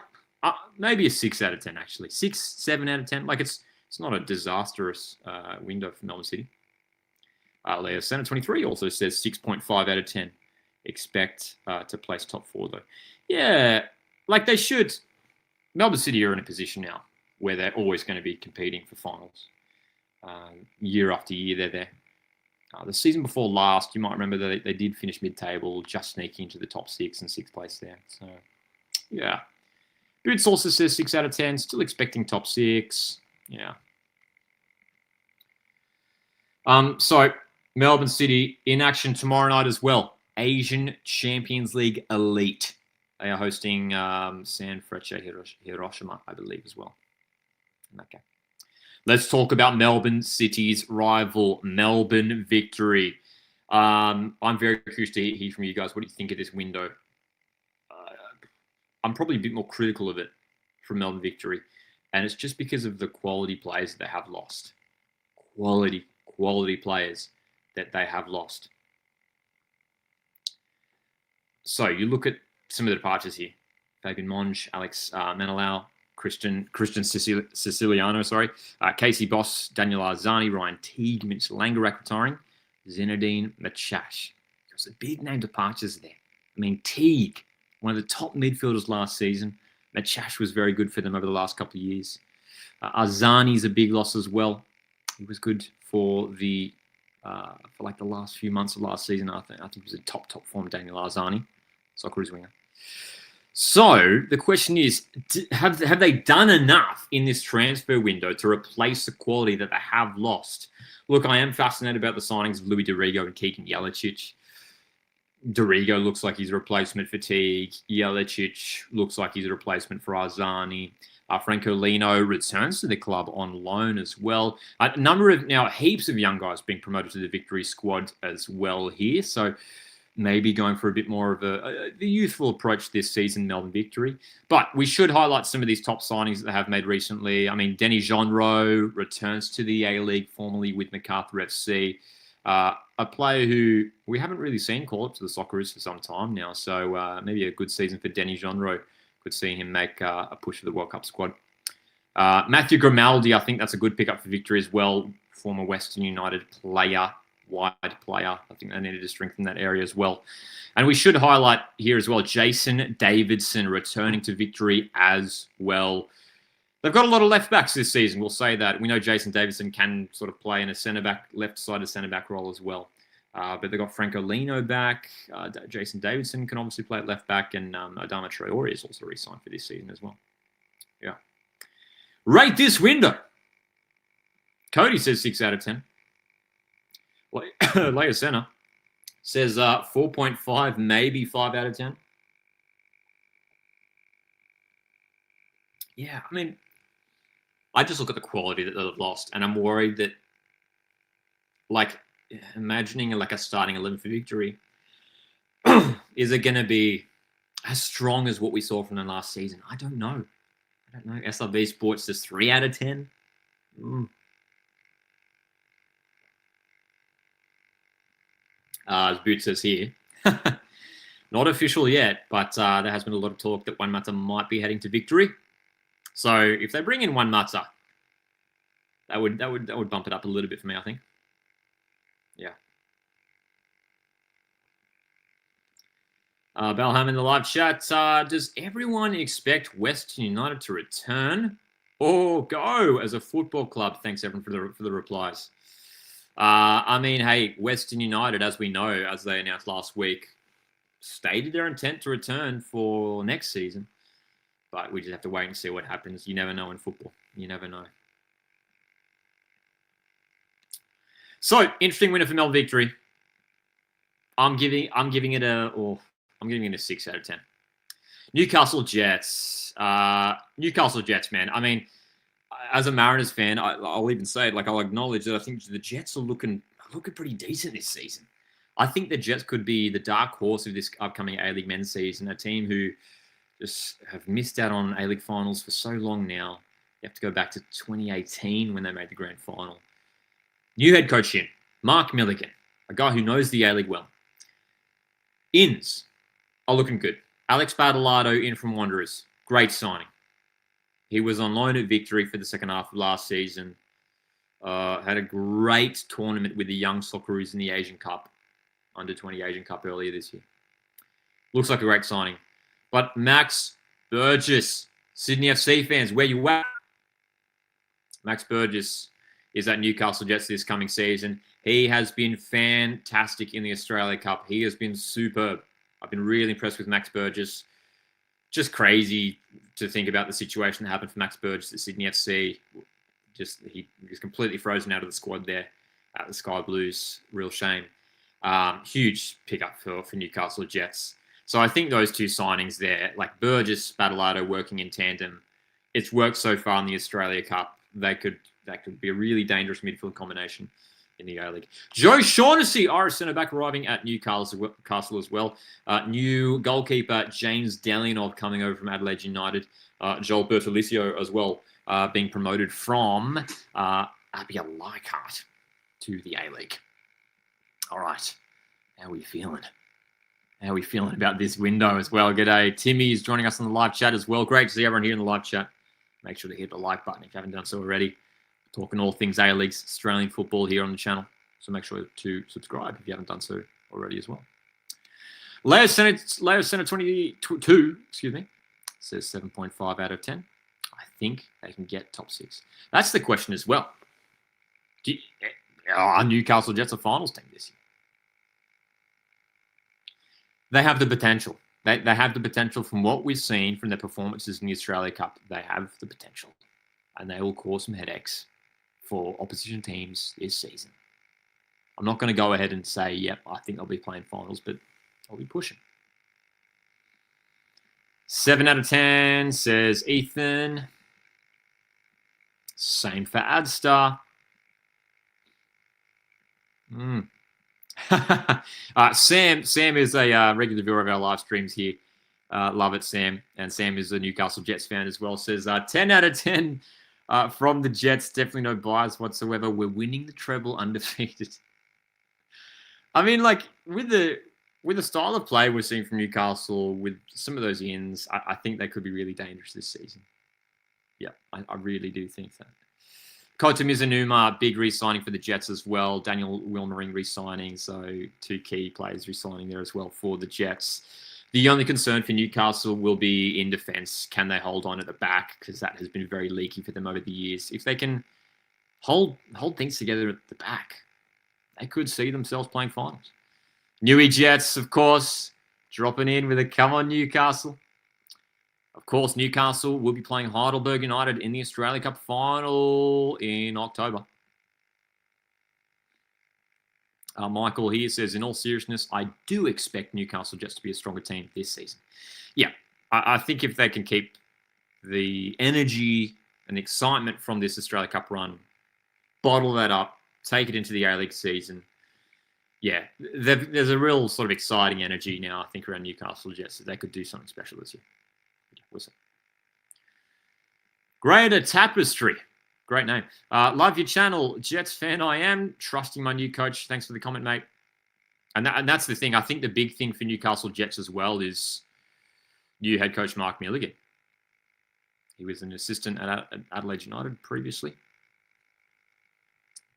maybe a 6 out of 10, actually. 6, 7 out of 10. Like, it's not a disastrous window for Melbourne City. Leo Center 23 also says 6.5 out of 10. Expect to place top 4, though. Yeah, like they should. Melbourne City are in a position now where they're always going to be competing for finals. Year after year, they're there. The season before last, you might remember that they did finish mid-table, just sneaking into the top 6 and 6th place there. So, yeah. Good Sources says 6 out of 10. Still expecting top 6. Yeah. So, Melbourne City in action tomorrow night as well. Asian Champions League Elite. They are hosting San Frecce Hiroshima, I believe, as well. Okay. Let's talk about Melbourne City's rival, Melbourne Victory. I'm very curious to hear from you guys. What do you think of this window? I'm probably a bit more critical of it from Melbourne Victory. And it's just because of the quality players that they have lost. Quality players that they have lost. So you look at some of the departures here. Fabian Monge, Alex Menelau, Christian Siciliano, Casey Boss, Daniel Arzani, Ryan Teague, Mitch Langerak retiring, Zinedine Machash. There's a big name departures there. I mean, Teague, one of the top midfielders last season, Machash was very good for them over the last couple of years. Arzani's a big loss as well. He was good for the last few months of last season. I think he was in top form, Daniel Arzani, Socceroos winger. So the question is, have they done enough in this transfer window to replace the quality that they have lost? Look, I am fascinated about the signings of Louis Dorigo and Keegan Jelicic. Dorigo looks like he's a replacement for Teague. Jelicic looks like he's a replacement for Arzani. Franco Lino returns to the club on loan as well. Heaps of young guys being promoted to the Victory squad as well here. So maybe going for a bit more of the youthful approach this season, Melbourne Victory. But we should highlight some of these top signings that they have made recently. I mean, Denny Jonro returns to the A-League, formerly with Macarthur FC. A player who we haven't really seen call up to the Socceroos for some time now. So maybe a good season for Denny Jonro. Could see him make a push for the World Cup squad. Matthew Grimaldi, I think that's a good pickup for Victory as well. Former Western United player, wide player. I think they needed to strengthen that area as well. And we should highlight here as well, Jason Davidson returning to Victory as well. They've got a lot of left backs this season, we'll say that. We know Jason Davidson can sort of play in a centre-back, left-sided centre-back role as well. But they've got Franco Lino back. Jason Davidson can obviously play at left back. And Adama Traore is also re-signed for this season as well. Yeah. Rate this window. Cody says 6 out of 10. Leo Senna says 4.5, maybe 5 out of 10. Yeah, I mean, I just look at the quality that they've lost, and I'm worried that, imagining a starting 11 for Victory, is it going to be as strong as what we saw from the last season? I don't know. SRB Sports says 3 out of 10. As Boot says here, not official yet, but there has been a lot of talk that Juan Mata might be heading to Victory. So if they bring in Juan Mata, that would bump it up a little bit for me, I think. Yeah. Balham in the live chat. Does everyone expect Western United to return or go as a football club? Thanks, everyone, for the replies. I mean, hey, Western United, as we know, as they announced last week, stated their intent to return for next season. But we just have to wait and see what happens. You never know in football. You never know. So, interesting winner for Melbourne Victory. I'm giving it a 6 out of 10. Newcastle Jets. Newcastle Jets, man. I mean, as a Mariners fan, I'll even say it. I'll acknowledge that I think the Jets are looking pretty decent this season. I think the Jets could be the dark horse of this upcoming A-League men's season. A team who just have missed out on A-League finals for so long now. You have to go back to 2018 when they made the grand final. New head coach in, Mark Milligan, a guy who knows the A-League well. Ins are looking good. Alex Badalado in from Wanderers. Great signing. He was on loan at Victory for the second half of last season. Had a great tournament with the young Socceroos in the Asian Cup, under-20 Asian Cup earlier this year. Looks like a great signing. But Max Burgess, Sydney FC fans, where you at? Max Burgess is at Newcastle Jets this coming season. He has been fantastic in the Australia Cup. He has been superb. I've been really impressed with Max Burgess. Just crazy to think about the situation that happened for Max Burgess at Sydney FC. He was completely frozen out of the squad there at the Sky Blues. Real shame. Huge pickup for Newcastle Jets. So I think those two signings there, like Burgess, Badalado working in tandem, it's worked so far in the Australia Cup. That could be a really dangerous midfield combination in the A-League. Joe Shaughnessy, Irish centre-back, arriving at Newcastle as well. New goalkeeper James Delianov coming over from Adelaide United. Joel Bertolicio as well, being promoted from Abia Leichhardt to the A-League. All right. How are we feeling? How are we feeling about this window as well? G'day. Timmy is joining us on the live chat as well. Great to see everyone here in the live chat. Make sure to hit the like button if you haven't done so already. Talking all things A-League, Australian football here on the channel. So make sure to subscribe if you haven't done so already as well. Leo Senna 22, excuse me. says 7.5 out of 10. I think they can get top 6. That's the question as well. Are Newcastle Jets a finals team this year? They have the potential. They have the potential from what we've seen from their performances in the Australia Cup. They have the potential. And they will cause some headaches for opposition teams this season. I'm not going to go ahead and say, yep, I think they'll be playing finals, but I'll be pushing. 7 out of 10, says Ethan. Same for Adstar. Sam is a regular viewer of our live streams here. Love it, Sam. And Sam is a Newcastle Jets fan as well. Says 10 out of 10 from the Jets. Definitely no bias whatsoever. We're winning the treble undefeated. I mean, like, with the style of play we're seeing from Newcastle, with some of those ins, I think they could be really dangerous this season. Yeah, I really do think that. Kota Mizunuma, big re-signing for the Jets as well. Daniel Wilmering re-signing, so 2 key players re-signing there as well for the Jets. The only concern for Newcastle will be in defence. Can they hold on at the back? Because that has been very leaky for them over the years. If they can hold things together at the back, they could see themselves playing finals. Newy Jets, of course, dropping in with a come on Newcastle. Of course, Newcastle will be playing Heidelberg United in the Australia Cup final in October. Michael here says, in all seriousness, I do expect Newcastle Jets to be a stronger team this season. Yeah, I think if they can keep the energy and excitement from this Australia Cup run, bottle that up, take it into the A-League season. Yeah, there's a real sort of exciting energy now, I think, around Newcastle Jets that they could do something special this year. We'll see. Greater Tapestry. Great name. Love your channel. Jets fan I am. Trusting my new coach. Thanks for the comment, mate. And that's the thing. I think the big thing for Newcastle Jets as well is new head coach Mark Milligan. He was an assistant at Adelaide United previously.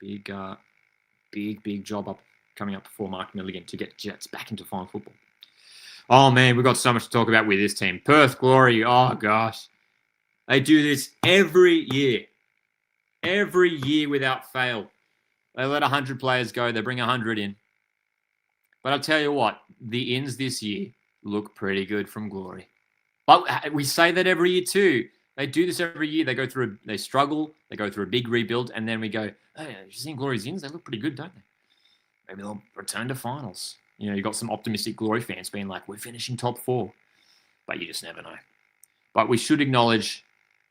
Big job coming up for Mark Milligan to get Jets back into final football. Oh, man, we've got so much to talk about with this team. Perth Glory, oh, gosh. They do this every year. Every year without fail. They let 100 players go. They bring 100 in. But I'll tell you what, the ins this year look pretty good from Glory. But we say that every year too. They do this every year. They struggle. They go through a big rebuild. And then we go, hey, you seen Glory's ins? They look pretty good, don't they? Maybe they'll return to finals. You know, you've got some optimistic Glory fans being like, we're finishing top 4. But you just never know. But we should acknowledge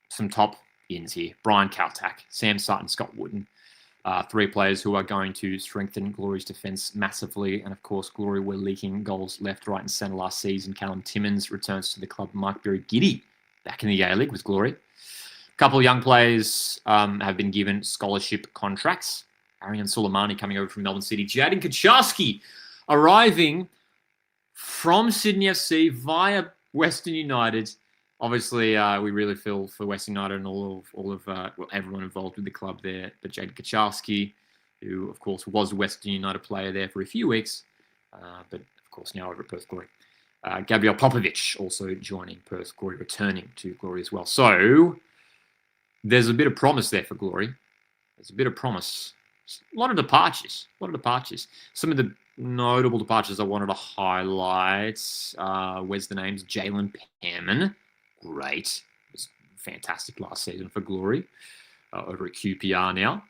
some top ins here. Brian Kaltak, Sam Sutton, Scott Wooden. 3 players who are going to strengthen Glory's defence massively. And, of course, Glory were leaking goals left, right and centre last season. Callum Timmins returns to the club. Mike Berry-Giddy back in the A-League with Glory. A couple of young players have been given scholarship contracts. Arian Soleimani coming over from Melbourne City. Jaden Kaczarski arriving from Sydney FC via Western United. Obviously, we really feel for Western United and all of everyone involved with the club there. But Jaden Kaczarski, who, of course, was a Western United player there for a few weeks, but, of course, now over at Perth Glory. Gabriel Popovic also joining Perth Glory, returning to Glory as well. So there's a bit of promise there for Glory. There's a bit of promise. A lot of departures. Some of the notable departures I wanted to highlight. Where's the names? Jalen Pearman. Great. It was fantastic last season for Glory. Over at QPR now.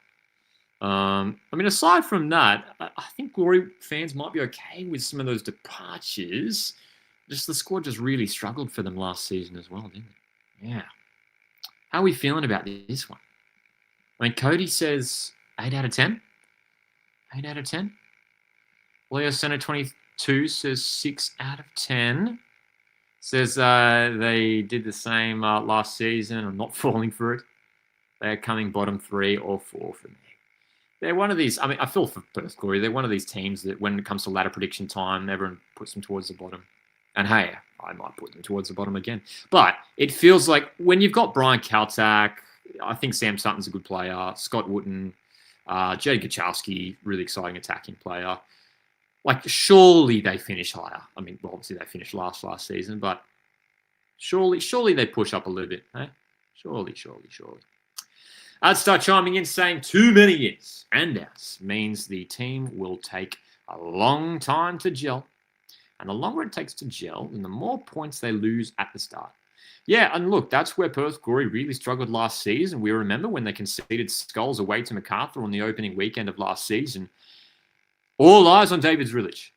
I mean, aside from that, I think Glory fans might be okay with some of those departures. Just the squad just really struggled for them last season as well, didn't it? Yeah. How are we feeling about this one? I mean, Cody says 8 out of 10. 8 out of 10. Leo Center 22 says 6 out of 10. Says they did the same last season. I'm not falling for it. They're coming bottom 3 or 4 for me. They're one of these, I mean, I feel for Perth Glory. They're one of these teams that when it comes to ladder prediction time, everyone puts them towards the bottom. And hey, I might put them towards the bottom again. But it feels like when you've got Brian Kaltak, I think Sam Sutton's a good player, Scott Wooden, Jaden Kaczarski, really exciting attacking player. Like, surely they finish higher. I mean, well, obviously they finished last season, but Surely they push up a little bit, eh? Surely. I'd start chiming in saying too many ins and outs means the team will take a long time to gel. And the longer it takes to gel, then the more points they lose at the start. Yeah, and look, that's where Perth Glory really struggled last season. We remember when they conceded Skulls away to Macarthur on the opening weekend of last season. All eyes on David Zrilic.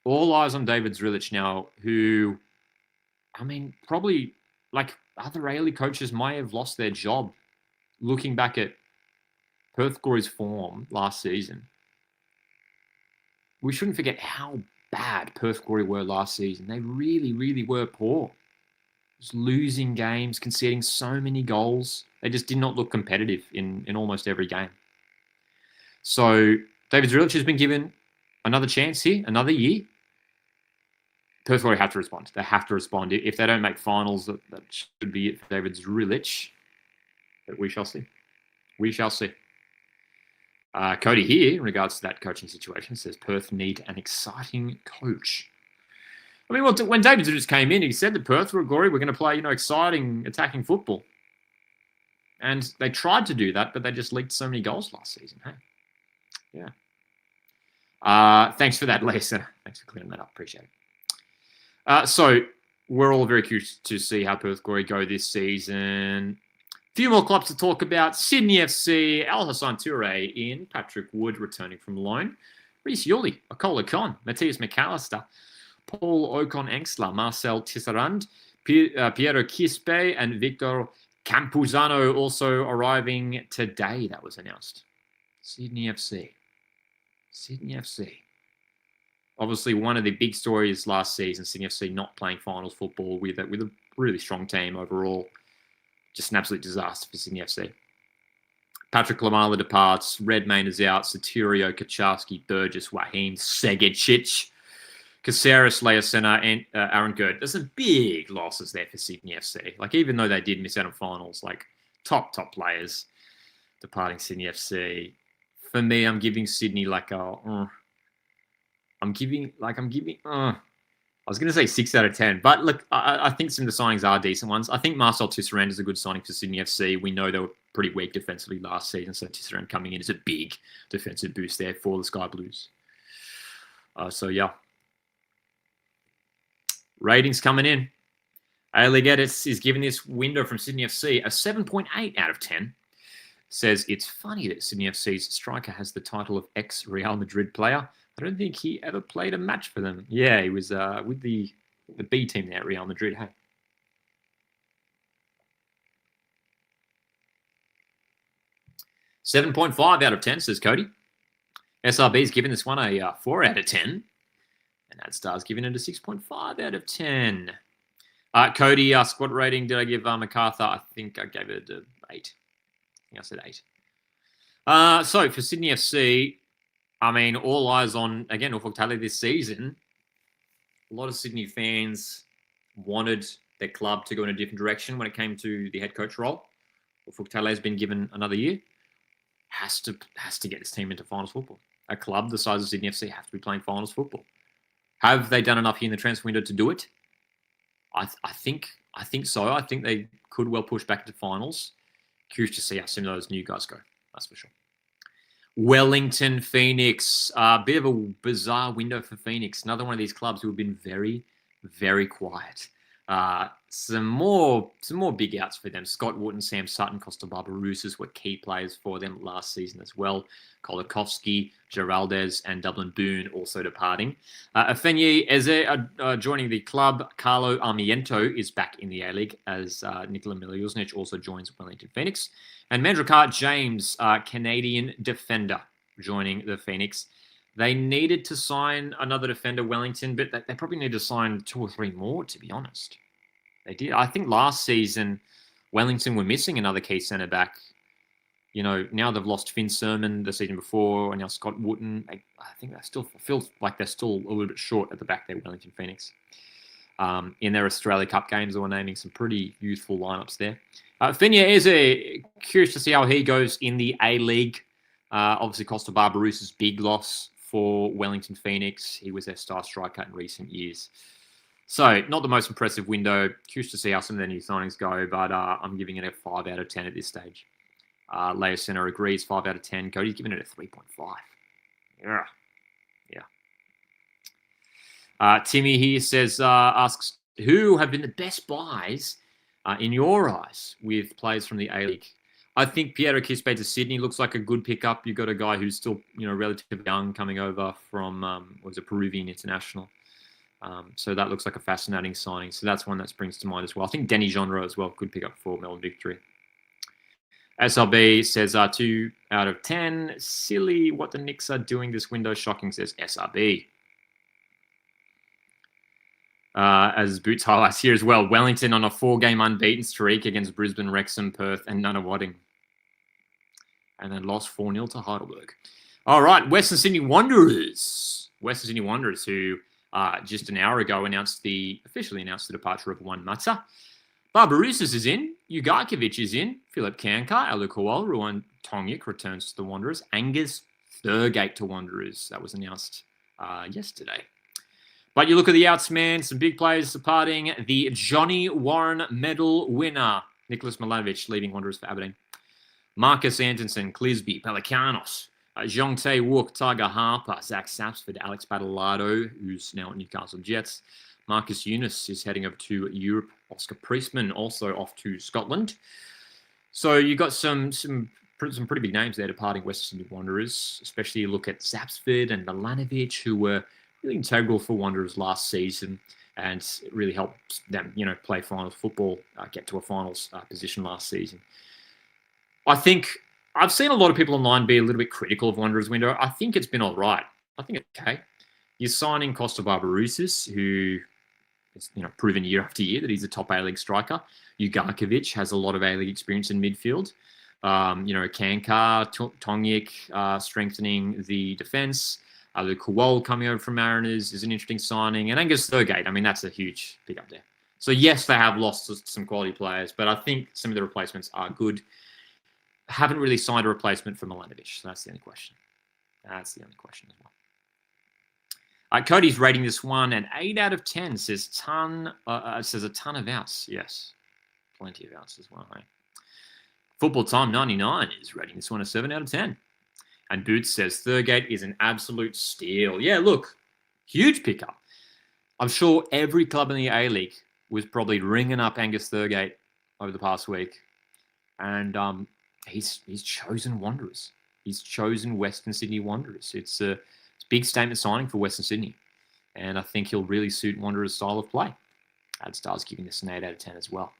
All eyes on David Zrilic now, who, I mean, probably like other A-League coaches might have lost their job looking back at Perth Glory's form last season. We shouldn't forget how bad Perth Glory were last season. They really were poor. Just losing games, conceding so many goals. They just did not look competitive in almost every game. So David Zrilic has been given another chance here, another year. Perth Glory have to respond. They have to respond. If they don't make finals, that should be it for David Zrilic. But we shall see. We shall see. Cody here, in regards to that coaching situation, says Perth need an exciting coach. I mean, when David Zrilic came in, he said that Perth Glory were going to play, exciting, attacking football. And they tried to do that, but they just leaked so many goals last season. Hey, yeah. Thanks for that, Lisa. Thanks for clearing that up. Appreciate it. So we're all very curious to see how Perth Glory go this season. A few more clubs to talk about. Sydney FC, Al Hassan Toure in, Patrick Wood returning from loan, Reece Yuli, Akola Khan, Matthias McAllister, Paul Ocon-Engsler, Marcel Tisserand, Piero Quispe, and Victor Campuzano also arriving today. That was announced. Sydney FC. Obviously, one of the big stories last season, Sydney FC not playing finals football with a really strong team overall. Just an absolute disaster for Sydney FC. Patrick Lamala departs. Redmayne is out. Saturio, Kaczarski, Burgess, Wahim, Segicic, Caceres, Leocena, and Aaron Gerd. There's some big losses there for Sydney FC. Like, even though they did miss out on finals, like top players departing Sydney FC. For me, I'm giving Sydney like a. I'm giving. I was going to say 6 out of 10, but look, I think some of the signings are decent ones. I think Marcel Tisserand is a good signing for Sydney FC. We know they were pretty weak defensively last season, so Tisserand coming in is a big defensive boost there for the Sky Blues. So yeah. Ratings coming in. A-League Edits is giving this window from Sydney FC a 7.8 out of 10. Says it's funny that Sydney FC's striker has the title of ex-Real Madrid player. I don't think he ever played a match for them. Yeah, he was with the B team there at Real Madrid. Hey. $7.5 out of 10, says Cody. SRB's giving this one a 4 out of 10. And AdStar's giving it a 6.5 out of 10. Cody, squad rating, did I give Macarthur? I think I gave it an 8. I think I said 8. So for Sydney FC, I mean, all eyes on, again, Norfolk Tally this season. A lot of Sydney fans wanted their club to go in a different direction when it came to the head coach role. Norfolk Tally has been given another year. Has to get this team into finals football. A club the size of Sydney FC have to be playing finals football. Have they done enough here in the transfer window to do it? I think so. I think they could well push back into finals. Curious to see how some of those new guys go. That's for sure. Wellington Phoenix. A bit of a bizarre window for Phoenix. Another one of these clubs who have been very, very quiet. Some more big outs for them. Scott Wharton, Sam Sutton, Costa Barbarouses were key players for them last season as well. Kolakovsky, Geraldez, and Dublin Boone also departing. Afenye Eze joining the club. Carlo Armiento is back in the A-League as Nikola Miljuznic also joins Wellington Phoenix. And Mandrakar James, Canadian defender, joining the Phoenix. They needed to sign another defender, Wellington, but they probably need to sign 2 or 3 more, to be honest. They did. I think last season, Wellington were missing another key centre-back. Now they've lost Finn Sermon the season before, and now Scott Wooten. I think they still feels like they're still a little bit short at the back there, Wellington Phoenix. In their Australia Cup games, they were naming some pretty youthful lineups there. Fenya is curious to see how he goes in the A-League. Obviously, Costa Barbarouse's big loss for Wellington Phoenix. He was their star striker in recent years. So, not the most impressive window. Curious to see how some of their new signings go, but I'm giving it a 5 out of 10 at this stage. Leo Center agrees, 5 out of 10. Cody's giving it a 3.5. Yeah. Timmy here asks, who have been the best buys in your eyes with players from the A-League? I think Piero Quispe to Sydney looks like a good pickup. You've got a guy who's still, relatively young, coming over from Peruvian international. So that looks like a fascinating signing. So that's one that springs to mind as well. I think Denny Genre as well could pick up for Melbourne Victory. SRB says 2 out of 10. Silly what the Knicks are doing this window. Shocking, says SRB. As Boots highlights here as well, Wellington on a 4-game unbeaten streak against Brisbane, Wrexham, Perth, and Nunawading. And then lost 4-0 to Heidelberg. All right, Western Sydney Wanderers. Western Sydney Wanderers, who just an hour ago officially announced the departure of Juan Mata. Barbarouses is in. Ugarkovic is in. Philip Kankar, Alukowal, Ruan Tongic returns to the Wanderers. Angus Thurgate to Wanderers. That was announced yesterday. But you look at the outs, man. Some big players departing. The Johnny Warren Medal winner, Nicholas Milanovic, leaving Wanderers for Aberdeen. Marcus Anderson, Clisby, Pelicanos, Zhong Tae Wook, Tiger Harper, Zach Sapsford, Alex Badalado, who's now at Newcastle Jets. Marcus Eunice is heading over to Europe. Oscar Priestman also off to Scotland. So you got some pretty big names there departing Western Sydney Wanderers, especially you look at Sapsford and Milanovic, who were really integral for Wanderers last season and it really helped them, play finals football, get to a finals position last season. I think I've seen a lot of people online be a little bit critical of Wanderers window. I think it's been all right. I think it's okay. You're signing Costa Barbarouses, who has proven year after year that he's a top A-League striker. Ugarkovic has a lot of A-League experience in midfield. Kankar, Tongic strengthening the defence. The Kuwal coming over from Mariners is an interesting signing. And Angus Thurgate, that's a huge pickup there. So, yes, they have lost some quality players, but I think some of the replacements are good. Haven't really signed a replacement for Milanovic. So that's the only question. That's the only question as well. Cody's rating this one an 8 out of 10. Says a ton of outs. Yes, plenty of outs as well. Right? Football Time 99 is rating this one a 7 out of 10. And Boots says Thurgate is an absolute steal. Yeah, look, huge pickup. I'm sure every club in the A-League was probably ringing up Angus Thurgate over the past week. And he's chosen Wanderers. He's chosen Western Sydney Wanderers. It's a big statement signing for Western Sydney. And I think he'll really suit Wanderers' style of play. Adstars giving this an 8 out of 10 as well.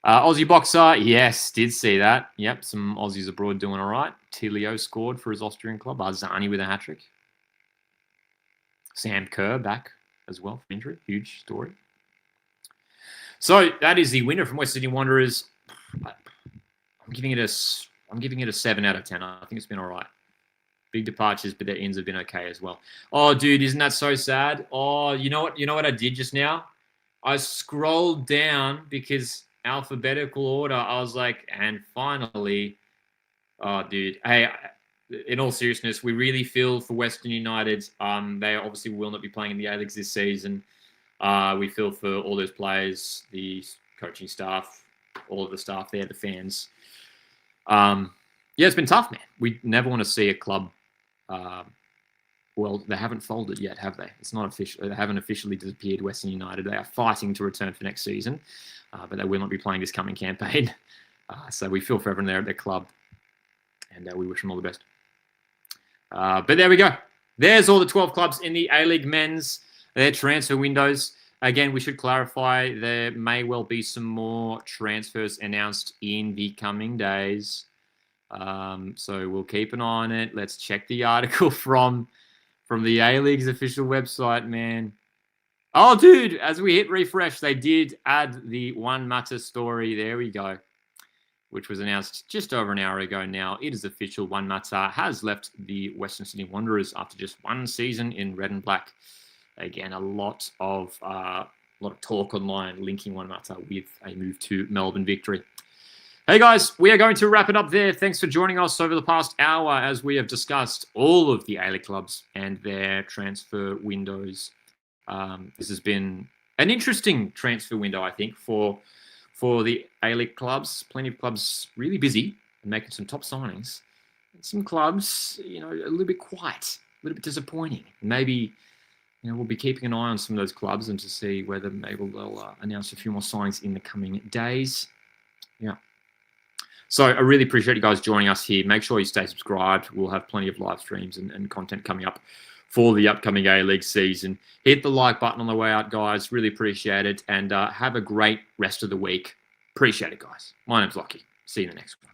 Aussie Boxer, yes, did see that. Yep, some Aussies abroad doing all right. Tilio scored for his Austrian club. Arzani with a hat-trick. Sam Kerr back as well for injury. Huge story. So that is the winner from West Sydney Wanderers. I'm giving it a 7 out of 10. I think it's been all right. Big departures, but their ends have been okay as well. Oh, dude, isn't that so sad? Oh, you know what I did just now? I scrolled down because alphabetical order. I was like, and finally, oh, dude. Hey, in all seriousness, we really feel for Western United. They obviously will not be playing in the A-Leagues this season. We feel for all those players, the coaching staff, all of the staff there, the fans. Yeah, it's been tough, man. We never want to see a club. Well, they haven't folded yet, have they? It's not official. They haven't officially disappeared. Western United. They are fighting to return for next season, but they will not be playing this coming campaign. So we feel for everyone there at their club, and we wish them all the best. But there we go. There's all the 12 clubs in the A-League men's. Their transfer windows. Again, we should clarify there may well be some more transfers announced in the coming days. So we'll keep an eye on it. Let's check the article from the A-League's official website, man. Oh, dude, as we hit refresh, they did add the Juan Mata story. There we go, which was announced just over an hour ago now. It is official. Juan Mata has left the Western Sydney Wanderers after just one season in red and black. Again, a lot of talk online linking Juan Mata with a move to Melbourne Victory. Hey guys, we are going to wrap it up there. Thanks for joining us over the past hour as we have discussed all of the A-League clubs and their transfer windows. This has been an interesting transfer window, I think, for the A-League clubs. Plenty of clubs really busy and making some top signings. And some clubs, a little bit quiet, a little bit disappointing. Maybe, we'll be keeping an eye on some of those clubs and to see whether maybe they'll announce a few more signings in the coming days. Yeah. So I really appreciate you guys joining us here. Make sure you stay subscribed. We'll have plenty of live streams and content coming up for the upcoming A-League season. Hit the like button on the way out, guys. Really appreciate it. And have a great rest of the week. Appreciate it, guys. My name's Lockie. See you in the next one.